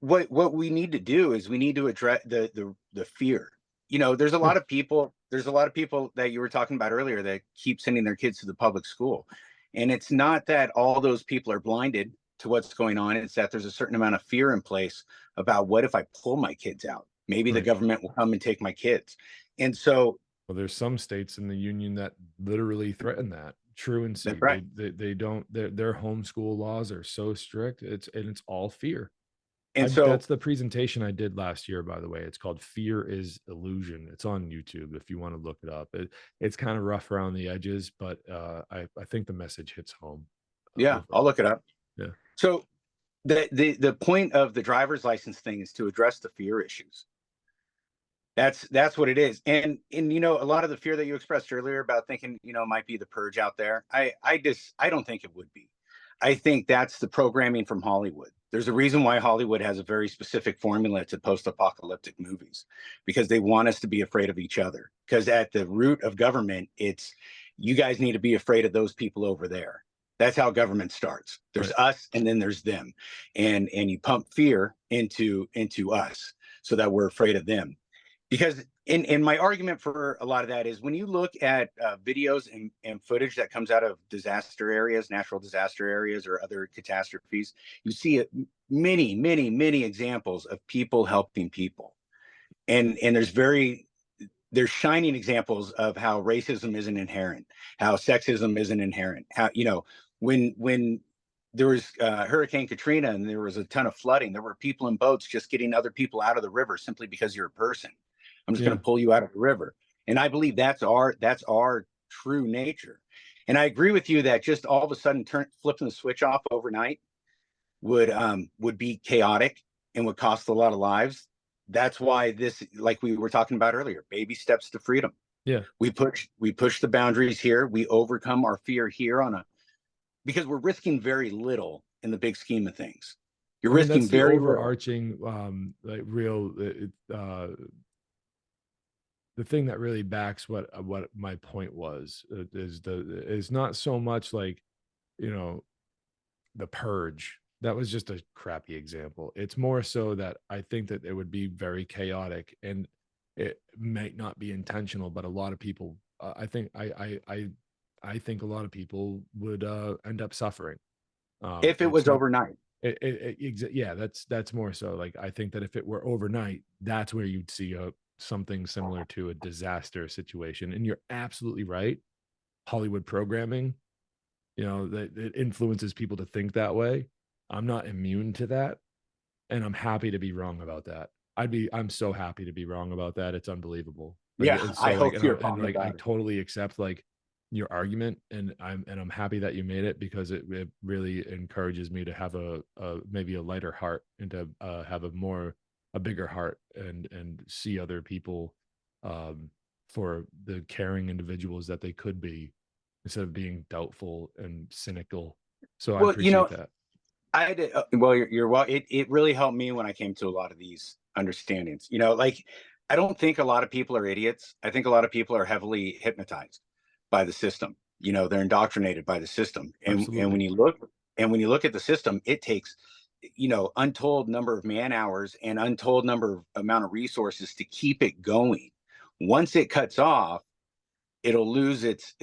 what we need to do is we need to address the fear. There's a yeah, lot of people. There's a lot of people that you were talking about earlier that keep sending their kids to the public school, and it's not that all those people are blinded to what's going on. It's that there's a certain amount of fear in place about what if I pull my kids out? Maybe the right. government will come and take my kids, and so Well, there's some states in the union that literally threaten that. that's Truancy. right. They don't, their homeschool laws are so strict. It's all fear. And That's so the presentation I did last year, by the way. It's called Fear is Illusion. It's on YouTube if you want to look it up. It's kind of rough around the edges, but I think the message hits home yeah, I'll overall. look it up. Yeah. So the point of the driver's license thing is to address the fear issues. That's what it is. And a lot of the fear that you expressed earlier about thinking, might be the purge out there. I don't think it would be. I think that's the programming from Hollywood. There's a reason why Hollywood has a very specific formula to post-apocalyptic movies, because they want us to be afraid of each other. Because at the root of government, it's you guys need to be afraid of those people over there. That's how government starts. There's Right. us and then there's them. And you pump fear into us so that we're afraid of them. Because in my argument for a lot of that is when you look at videos and footage that comes out of disaster areas, natural disaster areas, or other catastrophes, you see many, many, many examples of people helping people. And there's shining examples of how racism isn't inherent, how sexism isn't inherent, how, when there was Hurricane Katrina and there was a ton of flooding, there were people in boats just getting other people out of the river simply because you're a person. I'm just going Yeah. to pull you out of the river. And I believe that's our true nature. And I agree with you that just all of a sudden flipping the switch off overnight would be chaotic and would cost a lot of lives. That's why this, like we were talking about earlier, baby steps to freedom. Yeah. We push the boundaries here. We overcome our fear here because we're risking very little in the big scheme of things. You're I mean, risking that's the very little. overarching, like real, the thing that really backs what my point was, is not so much like, you know, the purge. That was just a crappy example. It's more so that I think that it would be very chaotic, and it might not be intentional, but a lot of people, I think a lot of people would end up suffering. If it It's was not overnight. yeah, that's more so like, I think that if it were overnight, that's where you'd see a something similar to a disaster situation. And you're absolutely right. Hollywood programming, you know, that it influences people to think that way. I'm not immune to that, and I'm happy to be wrong about that. I'm so happy to be wrong about that. It's unbelievable. Like, Yeah, it's I so like, hope you're and wrong like, I about it. totally accept like your argument, and I'm happy that you made it, because it really encourages me to have a maybe a lighter heart, and to have a bigger heart, and see other people, um for the caring individuals that they could be, instead of being doubtful and cynical. So I Well, appreciate that. I did. Well, you're well. It really helped me when I came to a lot of these understandings. Like, I don't think a lot of people are idiots. I think a lot of people are heavily hypnotized by the system. They're indoctrinated by the system. And Absolutely. when you look at the system, it takes untold number of man hours and untold number of amount of resources to keep it going. Once it cuts off, it'll lose its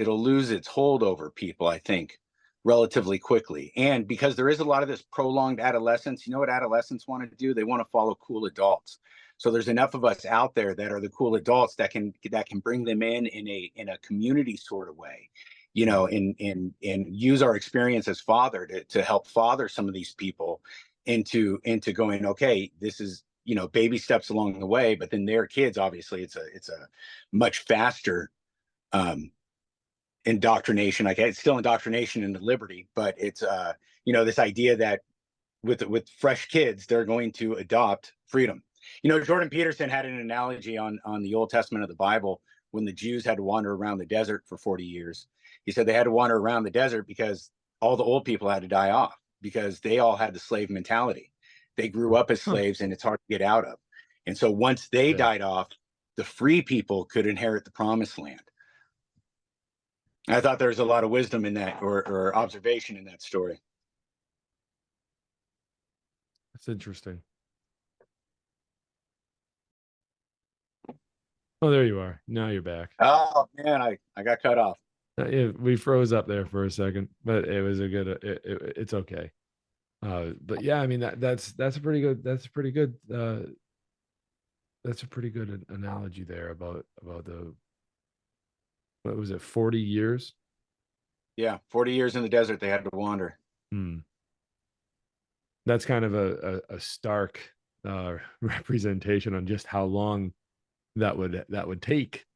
hold over people, I think, relatively quickly. And because there is a lot of this prolonged adolescence, you know what adolescents want to do? They want to follow cool adults. So there's enough of us out there that are the cool adults that can bring them in a community sort of way, and use our experience as father to help father some of these people into going, okay, this is, baby steps along the way, but then their kids, obviously it's a much faster um, indoctrination. Like, it's still indoctrination into liberty, but it's this idea that with fresh kids, they're going to adopt freedom. Jordan Peterson had an analogy on the Old Testament of the Bible, when the Jews had to wander around the desert for 40 years. He said they had to wander around the desert because all the old people had to die off, because they all had the slave mentality. They grew up as Huh. slaves, and it's hard to get out of. And so once they Yeah. died off, the free people could inherit the promised land. I thought there's a lot of wisdom in that, or observation in that story. That's interesting. Oh, there you are. Now you're back. Oh man, I got cut off. Yeah, we froze up there for a second, but it was a good. It's okay. But yeah, I mean, that's a pretty good. That's a pretty good analogy there about the, what was it, 40 years? Yeah, 40 years in the desert, they had to wander. Hmm. That's kind of a stark representation on just how long that would take.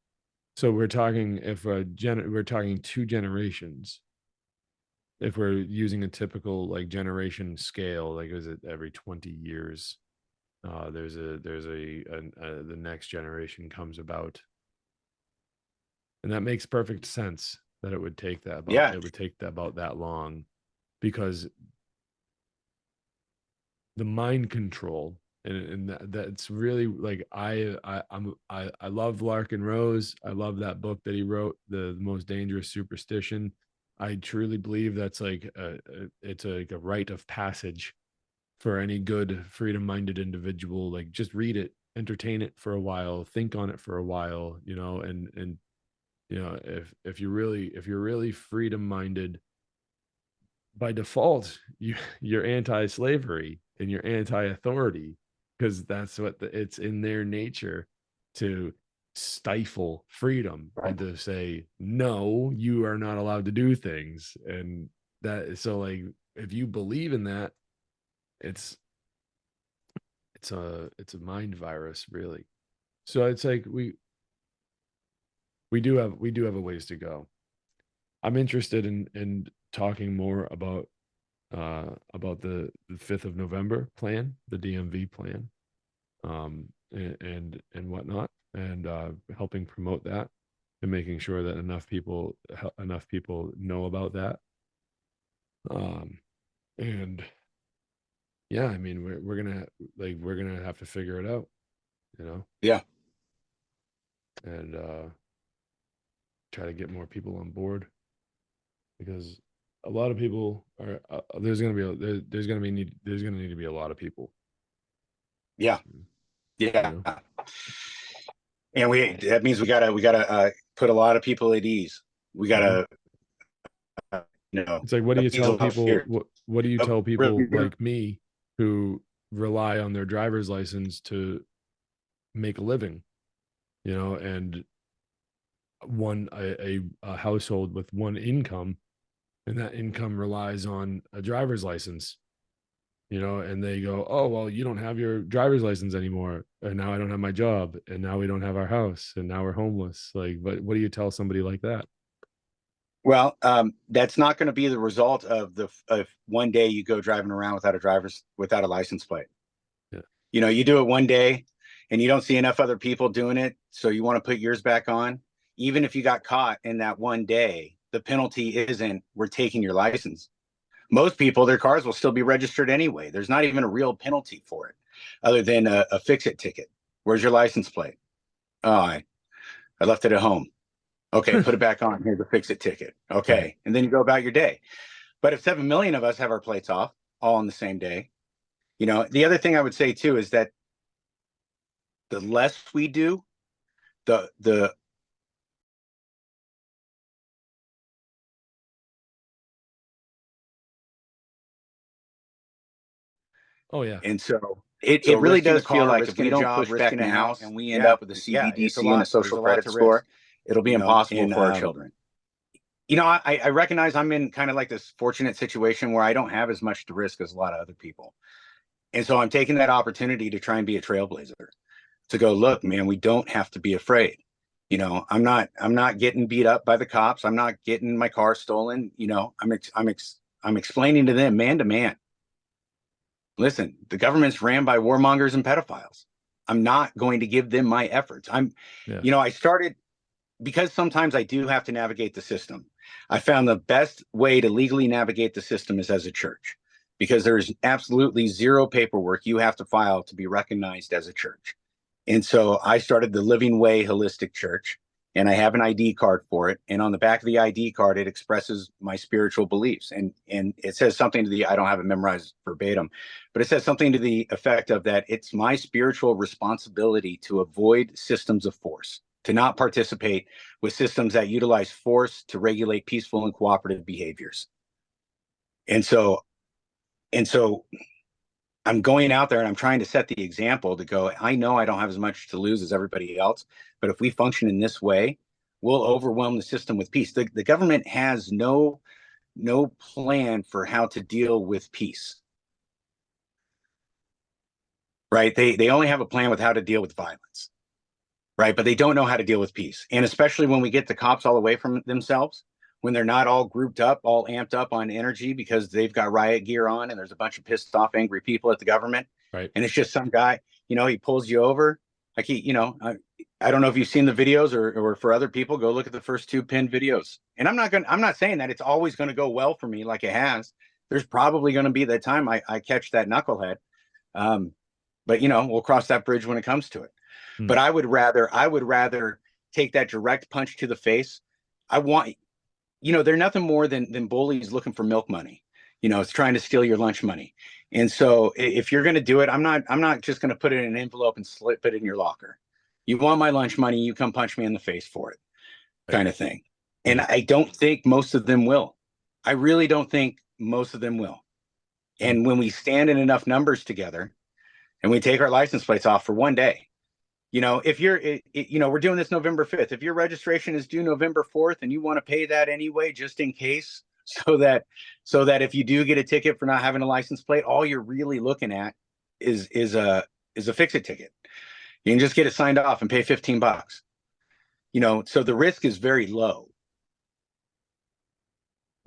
So we're talking, if we're talking 2 generations, if we're using a typical like generation scale, like, is it every 20 years? The next generation comes about, and that makes perfect sense that Yeah, it would take that about that long, because the mind control, and that's really like, I love Larkin Rose. I love that book that he wrote, the most dangerous superstition. I truly believe that's like it's like a rite of passage for any good freedom-minded individual. Like, just read it, entertain it for a while, think on it for a while, and if you're really freedom-minded, by default, you're anti-slavery and you're anti-authority, because that's what it's in their nature to stifle freedom and to say, no, you are not allowed to do things. And that, so like, if you believe in that, it's it's a mind virus, really. So it's like, we do have a ways to go. I'm interested in talking more about the 5th of November plan, the DMV plan, and whatnot, and helping promote that, and making sure that enough people know about that, um, and yeah, I mean, we're gonna have to figure it out, you know, Yeah. and try to get more people on board, because a lot of people are there's gonna need to be a lot of people, Yeah. you Yeah. know. And that means we gotta put a lot of people at ease. We Mhm. gotta, It's like, what do you appease a tell lot of people? fear. What do you Oh, tell people really? like me who rely on their driver's license to make a living, you know, and a household with one income, and that income relies on a driver's license, you know, and they go, oh, well, you don't have your driver's license anymore, and now I don't have my job, and now we don't have our house, and now we're homeless. Like, but what do you tell somebody like that? Well, that's not going to be the result of one day you go driving around without a license plate. Yeah. You do it one day and you don't see enough other people doing it, so you want to put yours back on. Even if you got caught in that one day, the penalty isn't we're taking your license. Most people, their cars will still be registered anyway. There's not even a real penalty for it, other than a fix-it ticket. Where's your license plate? Oh, I left it at home. Okay, put it back on. Here's a fix-it ticket. Right. Okay, and then you go about your day. But if 7 million of us have our plates off all on the same day, the other thing I would say too is that the less we do, the Oh yeah. and so it So really risking a does feel car, like if risking we a don't job, push back risking a now, house, and we end yeah, up with a yeah, it's a CBDC and a lot. There's social a lot credit to risk. score, it'll be impossible And for our children. I recognize I'm in kind of like this fortunate situation where I don't have as much to risk as a lot of other people. And so I'm taking that opportunity to try and be a trailblazer, to go, look, man, we don't have to be afraid. I'm not getting beat up by the cops. I'm not getting my car stolen. I'm explaining to them man to man. Listen, the government's ran by warmongers and pedophiles. I'm not going to give them my efforts. Yeah. I started because sometimes I do have to navigate the system. I found the best way to legally navigate the system is as a church, because there's absolutely zero paperwork you have to file to be recognized as a church. And so I started the Living Way Holistic Church, and I have an ID card for it. And on the back of the ID card, it expresses my spiritual beliefs. And it says something I don't have it memorized verbatim, but it says something to the effect of that it's my spiritual responsibility to avoid systems of force, to not participate with systems that utilize force to regulate peaceful and cooperative behaviors. And so, and so I'm going out there and I'm trying to set the example to go, I know I don't have as much to lose as everybody else, but if we function in this way, we'll overwhelm the system with peace. The government has no plan for how to deal with peace. Right? They only have a plan with how to deal with violence. Right? But they don't know how to deal with peace. And especially when we get the cops all away from themselves, when they're not all grouped up, all amped up on energy because they've got riot gear on and there's a bunch of pissed off, angry people at the government. Right. And it's just some guy, he pulls you over. Like I don't know if you've seen the videos or for other people, go look at the first two pinned videos. And I'm not saying that it's always going to go well for me like it has. There's probably going to be that time I catch that knucklehead. But we'll cross that bridge when it comes to it. But I would rather take that direct punch to the face. I want, they're nothing more than bullies looking for milk money. It's trying to steal your lunch money. And so if you're going to do it, I'm not just going to put it in an envelope and slip it in your locker. You want my lunch money, you come punch me in the face for it, Right. kind of thing. And Right. I don't think most of them will. I really don't think most of them will. Mm. And when we stand in enough numbers together and we take our license plates off for one day, if we're doing this November 5th. If your registration is due November 4th and you want to pay that anyway, just in case, so that if you do get a ticket for not having a license plate, all you're really looking at is a fix-it ticket. You can just get it signed off and pay $15. So the risk is very low,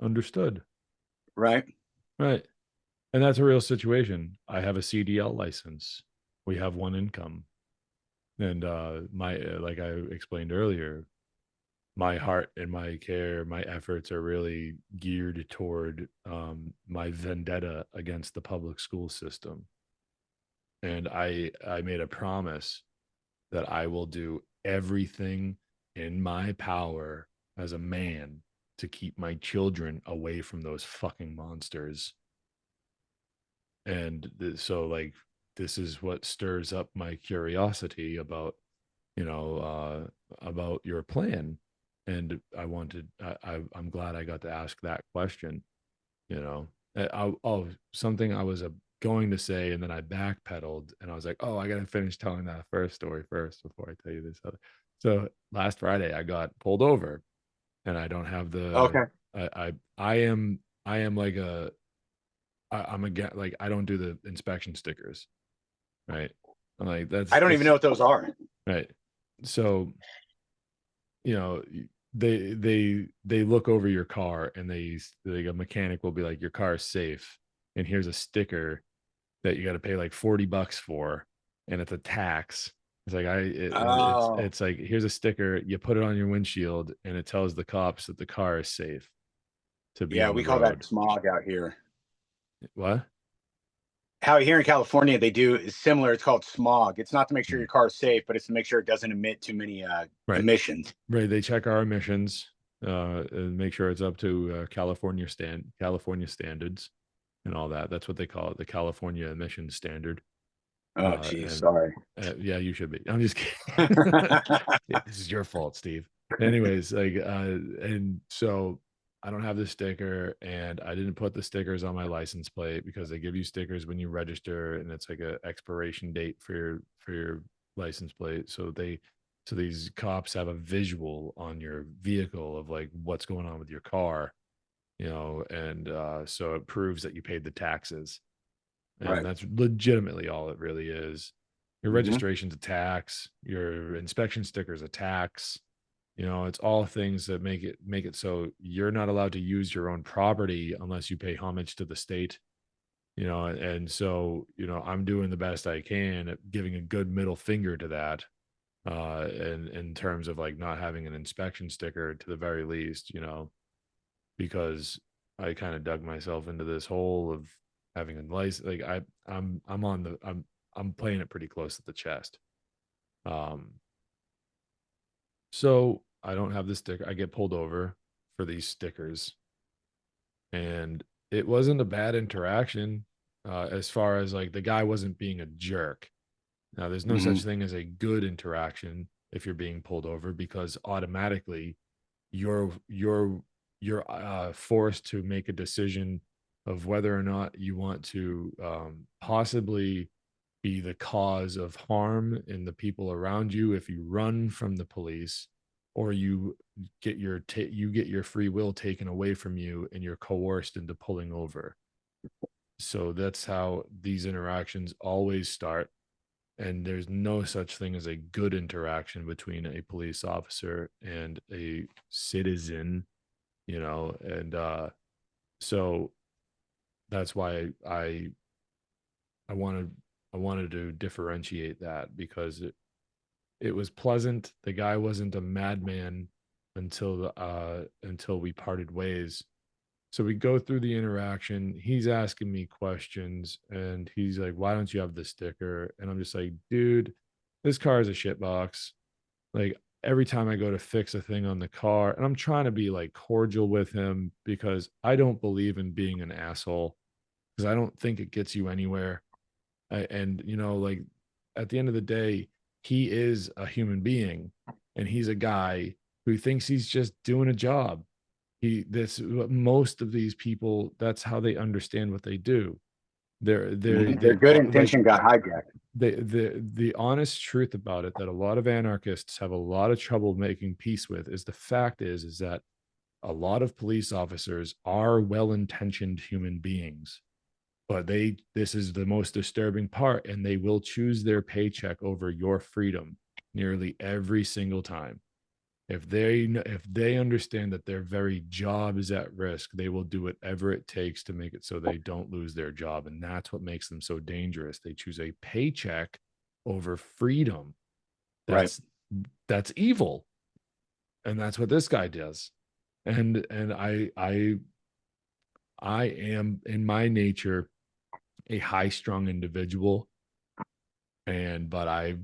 Understood. right? Right. And that's a real situation. I have a CDL license. We have one income. And my like I explained earlier, my heart and my care, my efforts are really geared toward my vendetta against the public school system. And I made a promise that I will do everything in my power as a man to keep my children away from those fucking monsters. And so like this is what stirs up my curiosity about, about your plan. And I'm glad I got to ask that question. Something I was going to say, and then I backpedaled, and I was like, oh, I gotta finish telling that first story first before I tell you this other. So last Friday I got pulled over, and I don't have the Okay. I am like I'm again, like I don't do the inspection stickers, right? I'm like I don't even know that's what those are. right. So you know they look over your car, and like a mechanic will be like, your car is safe, and here's a sticker that you got to pay like $40 for, and it's a tax. It's like Oh, it's like, here's a sticker, you put it on your windshield, and it tells the cops that the car is safe to be yeah, on the we call that road. smog out here. What? How here in California they do is similar. It's called smog. It's not to make sure Mm. your car is safe, but it's to make sure it doesn't emit too many Right, emissions. right. They check our emissions, and make sure it's up to California standards and all that. That's what they call it, the California emissions standard. Oh, geez, And sorry. yeah, you should be. I'm just kidding. Yeah, this is your fault, Steve. Anyways, like, and so I don't have the sticker, and I didn't put the stickers on my license plate because they give you stickers when you register, and it's like a expiration date for your license plate. So these cops have a visual on your vehicle of like what's going on with your car, and so it proves that you paid the taxes. And Right. that's legitimately all it really is. Your Hmm. registration's a tax, your inspection sticker's a tax. It's all things that make it so you're not allowed to use your own property unless you pay homage to the state. And so, I'm doing the best I can at giving a good middle finger to that. In terms of like not having an inspection sticker to the very least, because I kind of dug myself into this hole of having a license. Like I'm playing it pretty close to the chest. Um, so I don't have the sticker. I get pulled over for these stickers, and it wasn't a bad interaction, as far as like the guy wasn't being a jerk. Now, there's no Hmm. such thing as a good interaction if you're being pulled over, because automatically you're forced to make a decision of whether or not you want to possibly be the cause of harm in the people around you if you run from the police, or you get your free will taken away from you and you're coerced into pulling over. So that's how these interactions always start, and there's no such thing as a good interaction between a police officer and a citizen, and so that's why I wanted I wanted to differentiate that, because it was pleasant. The guy wasn't a madman until we parted ways. So we go through the interaction. He's asking me questions, and he's like, "Why don't you have the sticker?" And I'm just like, "Dude, this car is a shitbox. Like, every time I go to fix a thing on the car," and I'm trying to be like cordial with him because I don't believe in being an asshole, because I don't think it gets you anywhere. And like, at the end of the day, he is a human being, and he's a guy who thinks he's just doing a job. That's what most of these people, that's how they understand what they do. Hmm. Their good Like, intention got hijacked. the honest truth about it, that a lot of anarchists have a lot of trouble making peace with, is the fact is that a lot of police officers are well-intentioned human beings, but this is the most disturbing part, and they will choose their paycheck over your freedom nearly every single time. If they understand that their very job is at risk, they will do whatever it takes to make it so they don't lose their job, and that's what makes them so dangerous. They choose a paycheck over freedom. Right. That's that's evil. And that's what this guy does. And I am in my nature a high strung individual, but I,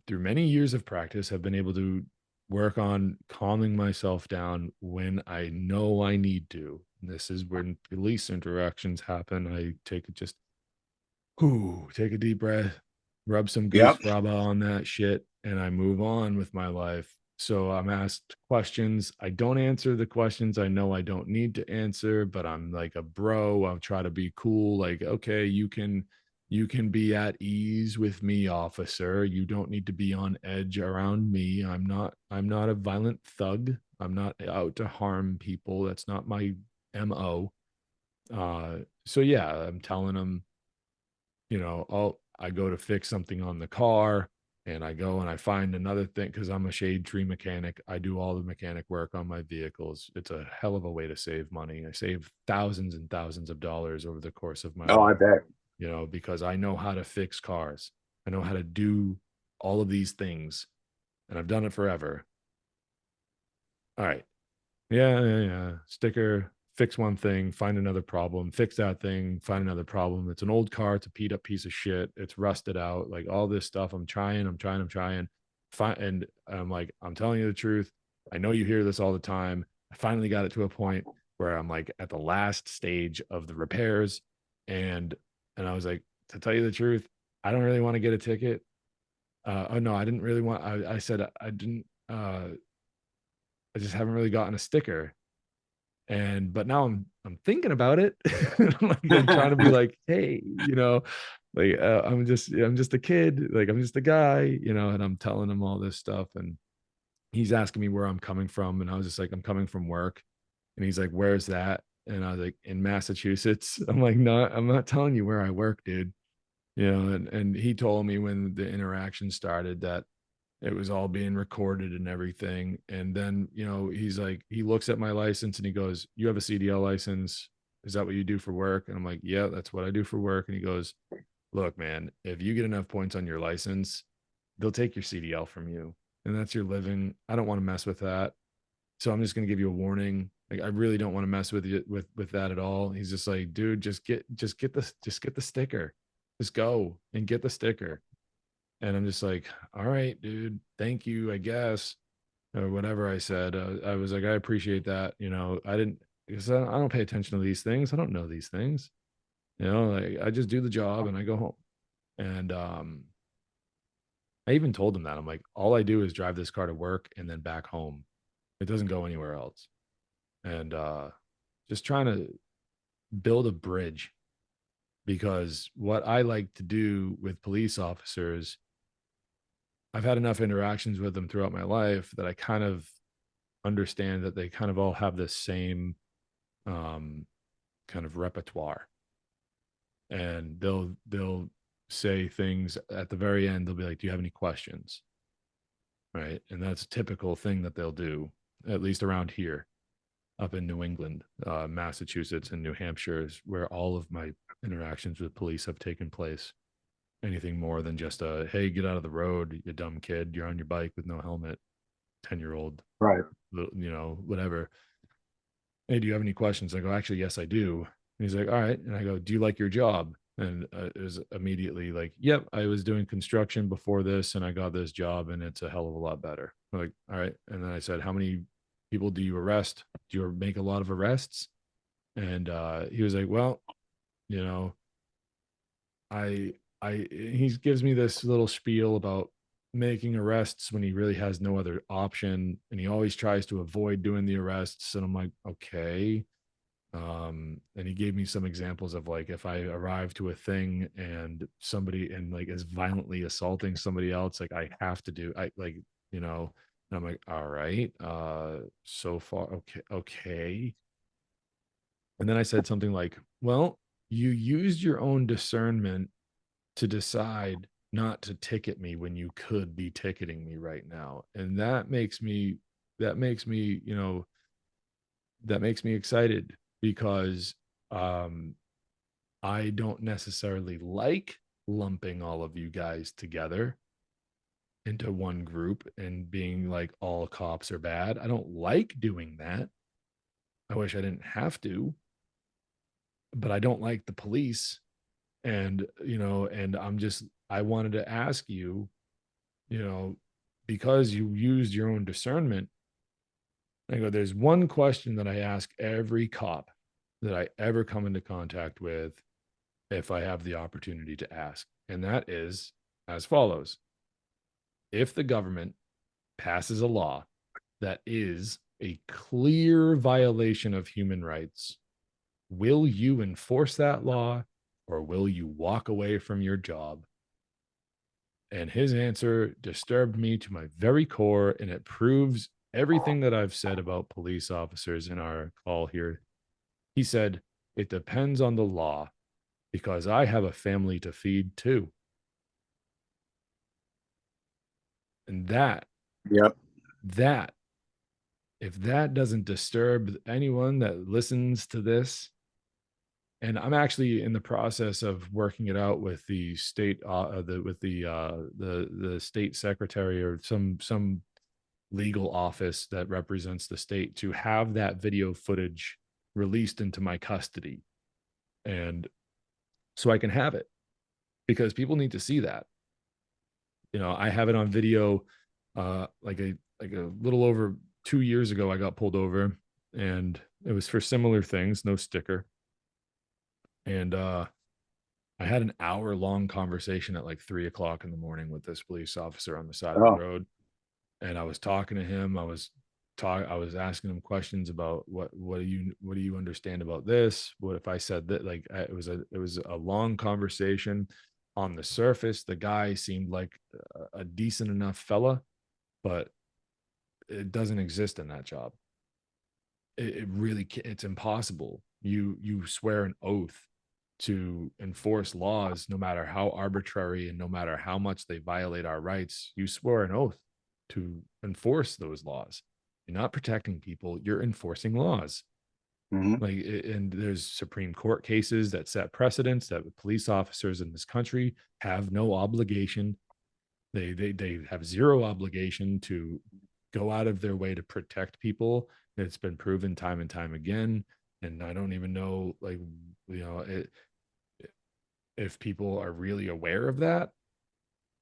through many years of practice, have been able to work on calming myself down when I know I need to. This is when police interactions happen. I take a deep breath, rub some goose Yep. fraba on that shit, and I move on with my life. So I'm asked questions. I don't answer the questions I know I don't need to answer, but I'm like a bro. I'll try to be cool. Like, okay, you can be at ease with me, officer. You don't need to be on edge around me. I'm not a violent thug. I'm not out to harm people. That's not my MO. So yeah, I'm telling them, I go to fix something on the car, and I go and I find another thing because I'm a shade tree mechanic. I do all the mechanic work on my vehicles. It's a hell of a way to save money. I save thousands and thousands of dollars over the course of my Oh, life, I bet. because I know how to fix cars. I know how to do all of these things, and I've done it forever. All right. Yeah, yeah, yeah. Sticker, fix one thing, find another problem, fix that thing, find another problem. It's an old car, it's a beat up piece of shit, it's rusted out, like all this stuff. I'm trying. And I'm like, I'm telling you the truth. I know you hear this all the time. I finally got it to a point where I'm like at the last stage of the repairs. And I was like, to tell you the truth, I don't really want to get a ticket. Oh no, I didn't really want, I said I didn't I just haven't really gotten a sticker. But now I'm thinking about it. I'm trying to be like, hey, I'm just a kid, like I'm just a guy, and I'm telling him all this stuff, and he's asking me where I'm coming from, and I was just like, I'm coming from work, and he's like, where's that? And I was like, in Massachusetts. I'm like, no, I'm not telling you where I work, dude. And he told me when the interaction started that it was all being recorded and everything. And then, he's like, he looks at my license and he goes, you have a CDL license. Is that what you do for work? And I'm like, yeah, that's what I do for work. And he goes, look, man, if you get enough points on your license, they'll take your CDL from you. And that's your living. I don't want to mess with that. So I'm just going to give you a warning. Like, I really don't want to mess with you with that at all. He's just like, dude, just get the sticker. Just go and get the sticker. And I'm just like, all right, dude, thank you, I guess, or whatever I said. I was like, I appreciate that. I didn't, because I don't pay attention to these things. I don't know these things. Like I just do the job and I go home. And I even told him that I'm like, all I do is drive this car to work and then back home. It doesn't go anywhere else. And just trying to build a bridge, because what I like to do with police officers, I've had enough interactions with them throughout my life that I kind of understand that they kind of all have the same um, kind of repertoire, and they'll say things at the very end. They'll be like, "Do you have any questions?" Right, and that's a typical thing that they'll do, at least around here, up in New England, Massachusetts, and New Hampshire is where all of my interactions with police have taken place. Anything more than just a "Hey, get out of the road, you dumb kid! You're on your bike with no helmet." 10-year-old, Right. whatever. Hey, do you have any questions? I go, actually, yes, I do. And he's like, all right. And I go, do you like your job? And it was immediately like, yep, I was doing construction before this and I got this job and it's a hell of a lot better. I'm like, all right. And then I said, how many people do you arrest? Do you make a lot of arrests? And he was like, well, you know, he gives me this little spiel about making arrests when he really has no other option, and he always tries to avoid doing the arrests. And I'm like, okay. And he gave me some examples of like if I arrive to a thing and somebody and like is violently assaulting somebody else, like I have to do I like, and I'm like, all right, so far, okay. And then I said something like, well, you used your own discernment to decide not to ticket me when you could be ticketing me right now. And that makes me, that makes me excited because um I don't necessarily like lumping all of you guys together, into one group and being like all cops are bad. I don't like doing that. I wish I didn't have to, but I don't like the police. And, and I wanted to ask you, you know, because you used your own discernment, I go, there's one question that I ask every cop that I ever come into contact with if I have the opportunity to ask. And that is as follows: if the government passes a law that is a clear violation of human rights, will you enforce that law or will you walk away from your job? And his answer disturbed me to my very core, and it proves everything that I've said about police officers in our call here. He said, "It depends on the law because I have a family to feed too." And Yep. that, if that doesn't disturb anyone that listens to this, and I'm actually in the process of working it out with the state, the state secretary or some legal office that represents the state to have that video footage released into my custody, and so I can have it because people need to see that. I have it on video. Like a little over 2 years ago, I got pulled over, and it was for similar things, no sticker. And I had an hour-long conversation at like 3 o'clock in the morning with this police officer on the side of the Oh, road, and I was talking to him. I was asking him questions about what do you understand about this? What if I said that? Like it was a long conversation. On the surface, the guy seemed like a decent enough fella, but it doesn't exist in that job. It really it's impossible. You swear an oath to enforce laws, no matter how arbitrary and no matter how much they violate our rights. You swear an oath to enforce those laws. You're not protecting people, you're enforcing laws. mhm. And there's Supreme Court cases that set precedents that police officers in this country have no obligation. They have zero obligation to go out of their way to protect people. It's been proven time and time again. And I don't even know, like, it, if people are really aware of that,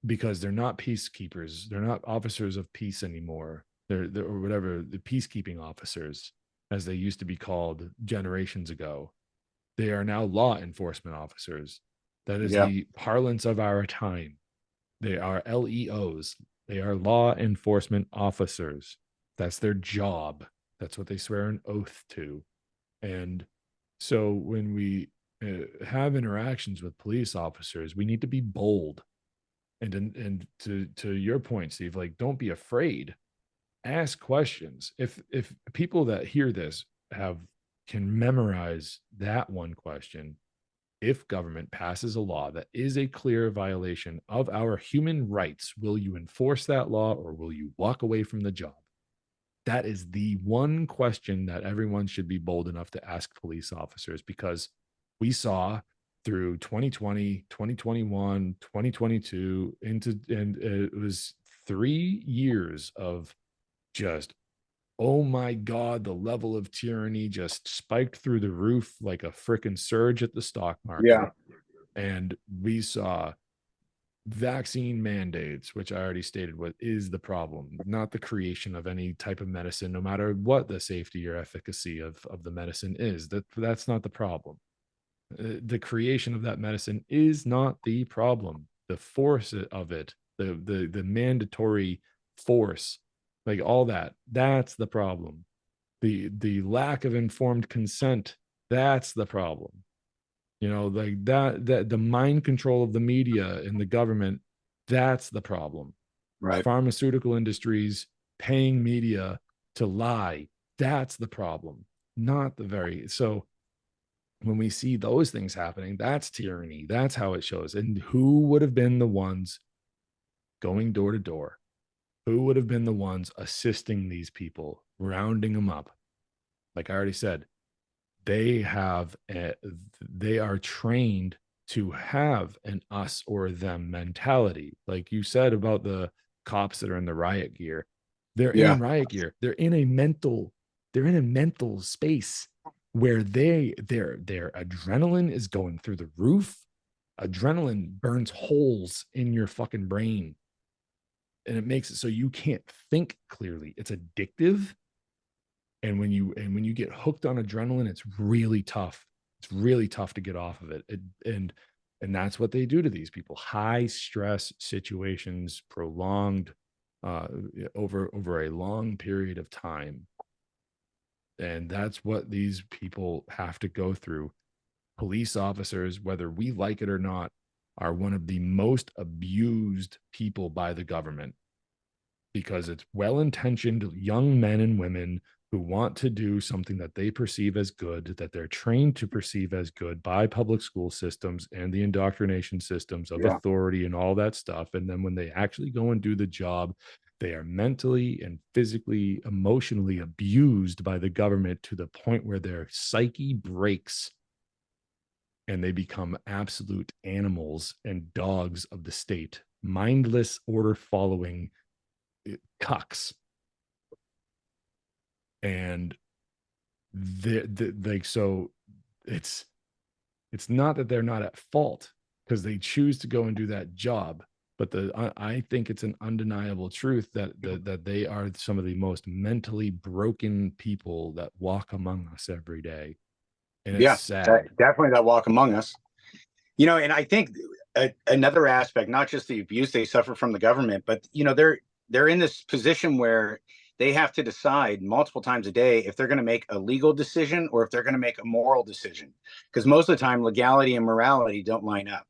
because they're not peacekeepers, they're not officers of peace anymore. They're or whatever, the peacekeeping officers, as they used to be called generations ago. They are now law enforcement officers. That is Yeah. the parlance of our time. They are LEOs. They are law enforcement officers. That's their job. That's what they swear an oath to. And so when we have interactions with police officers, we need to be bold. And to your point, Steve, like, don't be afraid. Ask questions. If people that hear this have can memorize that one question: if government passes a law that is a clear violation of our human rights, will you enforce that law or will you walk away from the job? That is the one question that everyone should be bold enough to ask police officers, because we saw through 2020, 2021, 2022 and it was 3 years of just, oh my God, the level of tyranny just spiked through the roof like a freaking surge at the stock Yeah. market. And we saw vaccine mandates, which I already stated what is the problem, not the creation of any type of medicine, no matter what the safety or efficacy of the medicine is. That's not the problem. The creation of that medicine is not the problem. The force of it, the mandatory force, like all that, that's the problem. The lack of informed consent, that's the problem. Like that the mind control of the media and the government, that's the problem. Right. Pharmaceutical industries paying media to lie, that's the problem. Not the very so when we see those things happening, that's tyranny. That's how it shows. And who would have been the ones going door to door? Who would have been the ones assisting these people, rounding them up? Like I already said, they have they are trained to have an us or them mentality. Like you said about the cops that are in the riot gear. They're Yeah. in riot gear. They're in a mental space where their adrenaline is going through the roof. Adrenaline burns holes in your fucking brain, and it makes it so you can't think clearly. It's addictive. And when you get hooked on adrenaline, it's really tough. It's really tough to get off of it. And that's what they do to these people. High stress situations, prolonged over a long period of time. And that's what these people have to go through. Police officers, whether we like it or not, are one of the most abused people by the government, because it's well-intentioned young men and women who want to do something that they perceive as good, that they're trained to perceive as good by public school systems and the indoctrination systems of Yeah. authority and all that stuff. And then when they actually go and do the job, they are mentally and physically, emotionally abused by the government to the point where their psyche breaks and they become absolute animals and dogs of the state, mindless, order following cucks. And so it's not that they're not at fault because they choose to go and do that job, but I think it's an undeniable truth that they are some of the most mentally broken people that walk among us every day. And it's sad. Definitely that walk among us. And I think another aspect, not just the abuse they suffer from the government, but they're in this position where they have to decide multiple times a day if they're going to make a legal decision or if they're going to make a moral decision, because most of the time legality and morality don't line up.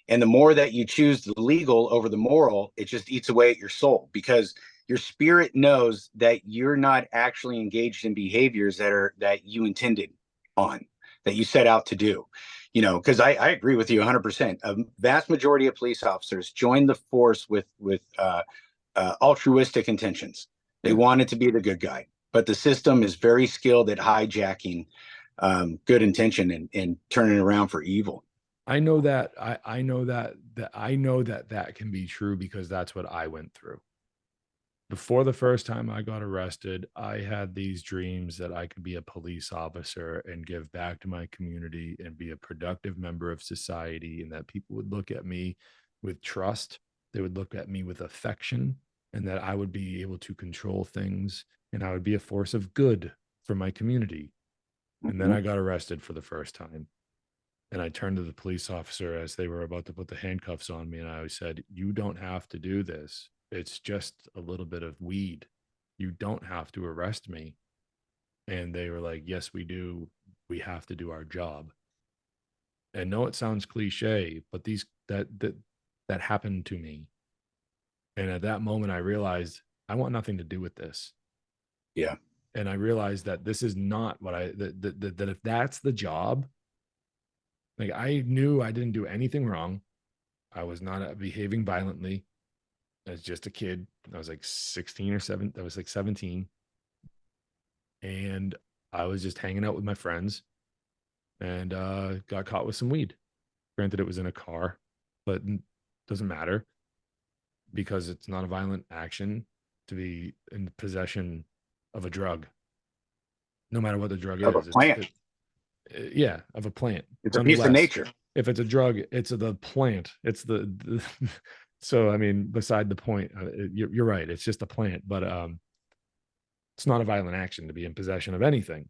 And the more that you choose the legal over the moral, it just eats away at your soul, because your spirit knows that you're not actually engaged in behaviors that you intended on, that you set out to do. Because I agree with you 100%. A vast majority of police officers join the force with altruistic intentions. They wanted to be the good guy, but the system is very skilled at hijacking good intention and turning it around for evil. I know that that can be true because that's what I went through. Before the first time I got arrested, I had these dreams that I could be a police officer and give back to my community and be a productive member of society, and that people would look at me with trust. They would look at me with affection, and that I would be able to control things and I would be a force of good for my community. And then I got arrested for the first time. And I turned to the police officer as they were about to put the handcuffs on me. And I said, "You don't have to do this. It's just a little bit of weed. You don't have to arrest me." And they were like, "Yes, we do. We have to do our job." And no, it sounds cliche, but that happened to me. And at that moment, I realized I want nothing to do with this. Yeah. And I realized that this is not what that if that's the job, like, I knew I didn't do anything wrong. I was not behaving violently as just a kid. I was like 16 or 7. I was like 17. And I was just hanging out with my friends and got caught with some weed. Granted, it was in a car, but it doesn't matter because it's not a violent action to be in possession of a drug, no matter what the drug Of is. a plant. Yeah, of a plant. It's a piece of nature. If it's a drug, it's the plant. It's the so, I mean, beside the point, you're right. It's just a plant, but it's not a violent action to be in possession of anything.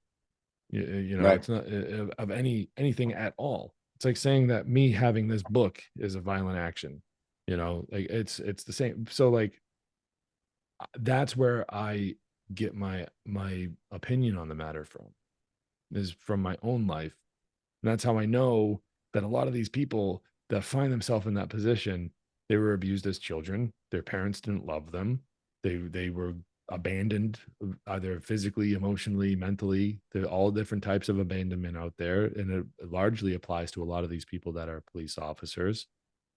Right. It's not of anything at all. It's like saying that me having this book is a violent action. Like it's the same. So like that's where I get my opinion on the matter from, is from my own life. And that's how I know that a lot of these people that find themselves in that position, they were abused as children. Their parents didn't love them. They were abandoned, either physically, emotionally, mentally. There are all different types of abandonment out there. And it largely applies to a lot of these people that are police officers.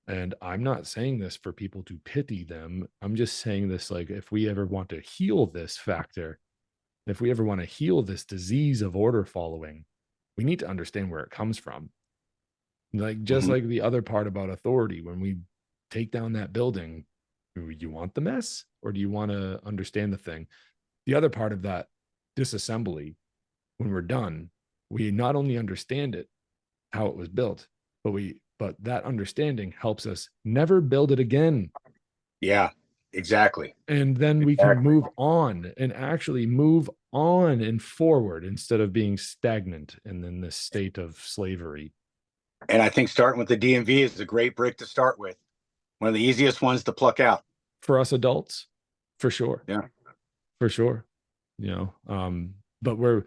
And I'm not saying this for people to pity them. I'm just saying this, like, if we ever want to heal this factor, if we ever want to heal this disease of order following, we need to understand where it comes from. Like, just like the other part about authority, when we take down that building, You want the mess, or do you want to understand the thing? The other part of that disassembly, when we're done, we not only understand it, how it was built, but that understanding helps us never build it again. Yeah, exactly. And then we can move on and actually move on and forward instead of being stagnant and in this state of slavery. And I think starting with the DMV is a great brick to start with. One of the easiest ones to pluck out. For us adults, for sure. Yeah. For sure. But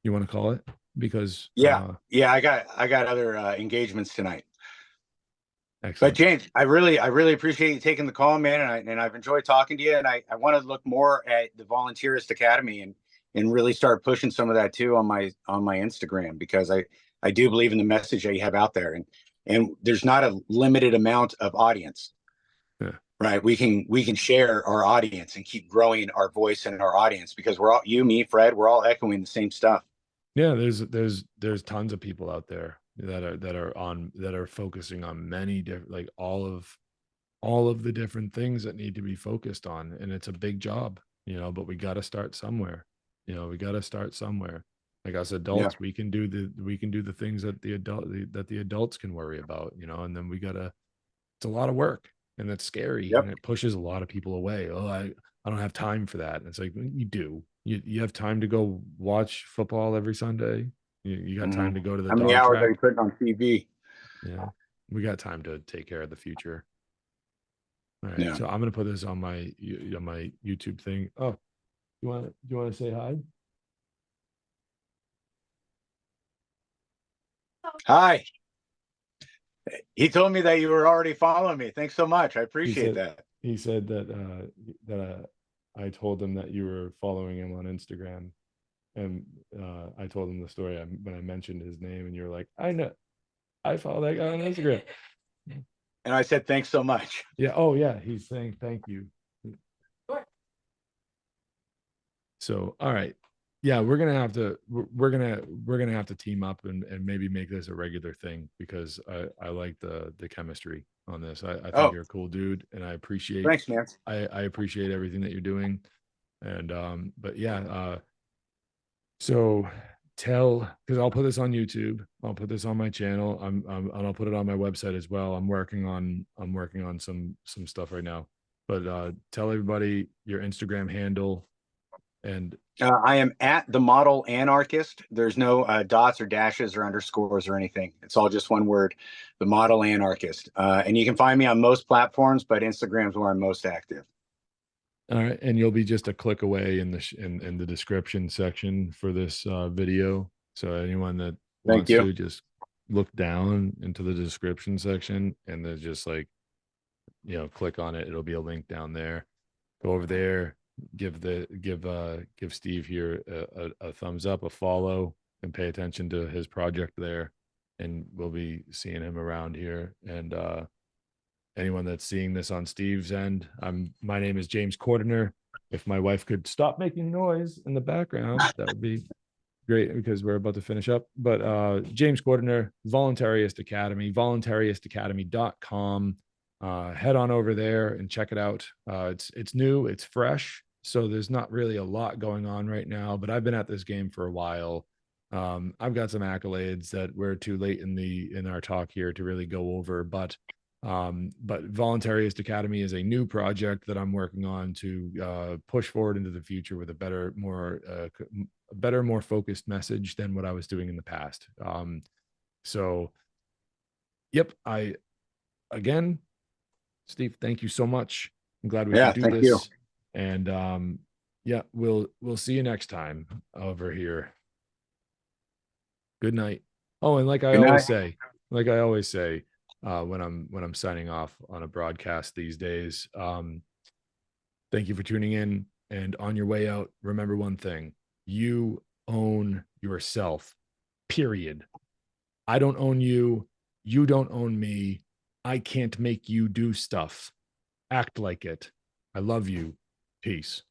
you want to call it? Because yeah, I got other engagements tonight. Excellent. But James, I really appreciate you taking the call, man, and I've enjoyed talking to you. And I want to look more at the Voluntaryist Academy and really start pushing some of that too on my Instagram, because I do believe in the message that you have out there, and there's not a limited amount of audience. Yeah. Right. We can share our audience and keep growing our voice and our audience, because we're all, you, me, Fred, we're all echoing the same stuff. Yeah, there's tons of people out there that are focusing on many different, like all of the different things that need to be focused on, and it's a big job, but we got to start somewhere. We got to start somewhere. Like us adults, we can do the things that the adults can worry about, and then it's a lot of work, and it's scary, and it pushes a lot of people away. Oh, I don't have time for that. And it's like, you do. You have time to go watch football every Sunday. You got time to go to the How many hours are you putting on TV? Yeah, we got time to take care of the future. All right, so I'm gonna put this on my YouTube thing. Oh, you want to say hi? Hi. He told me that you were already following me. Thanks so much. I appreciate that. He said that I told him that you were following him on Instagram, and I told him the story when I mentioned his name, and you're like, I know, I follow that guy on Instagram. And I said, thanks so much. Yeah. Oh, yeah. He's saying thank you. Sure. So, all right. Yeah, we're gonna have to team up and maybe make this a regular thing, because I like the chemistry on this. I think you're a cool dude, and I appreciate. Thanks, man. I appreciate everything that you're doing, and but yeah. So because I'll put this on YouTube, I'll put this on my channel, and I'll put it on my website as well. I'm working on some stuff right now, but tell everybody your Instagram handle. And I am at the Model Anarchist. There's no dots or dashes or underscores or anything. It's all just one word, the Model Anarchist. And you can find me on most platforms, but Instagram's where I'm most active. All right, and you'll be just a click away in the description section for this video. So anyone that wants to just look down into the description section, and then just like, click on it. It'll be a link down there. Go over there, give Steve here a thumbs up, a follow, and pay attention to his project there. And we'll be seeing him around here. And anyone that's seeing this on Steve's end, my name is James Cordiner. If my wife could stop making noise in the background, that would be great, because we're about to finish up. But James Cordiner, Voluntaryist Academy, voluntaryistacademy.com. Head on over there and check it out. It's new, it's fresh, so there's not really a lot going on right now, but I've been at this game for a while. I've got some accolades that we're too late in our talk here to really go over, but Voluntaryist Academy is a new project that I'm working on to push forward into the future with a better, more focused message than what I was doing in the past. So yep, again, Steve, thank you so much. I'm glad we could do this. You. And yeah, we'll see you next time over here. Good night. Oh, and like I always say, when I'm signing off on a broadcast these days, thank you for tuning in. And on your way out, remember one thing: you own yourself, period. I don't own you. You don't own me. I can't make you do stuff. Act like it. I love you. Peace.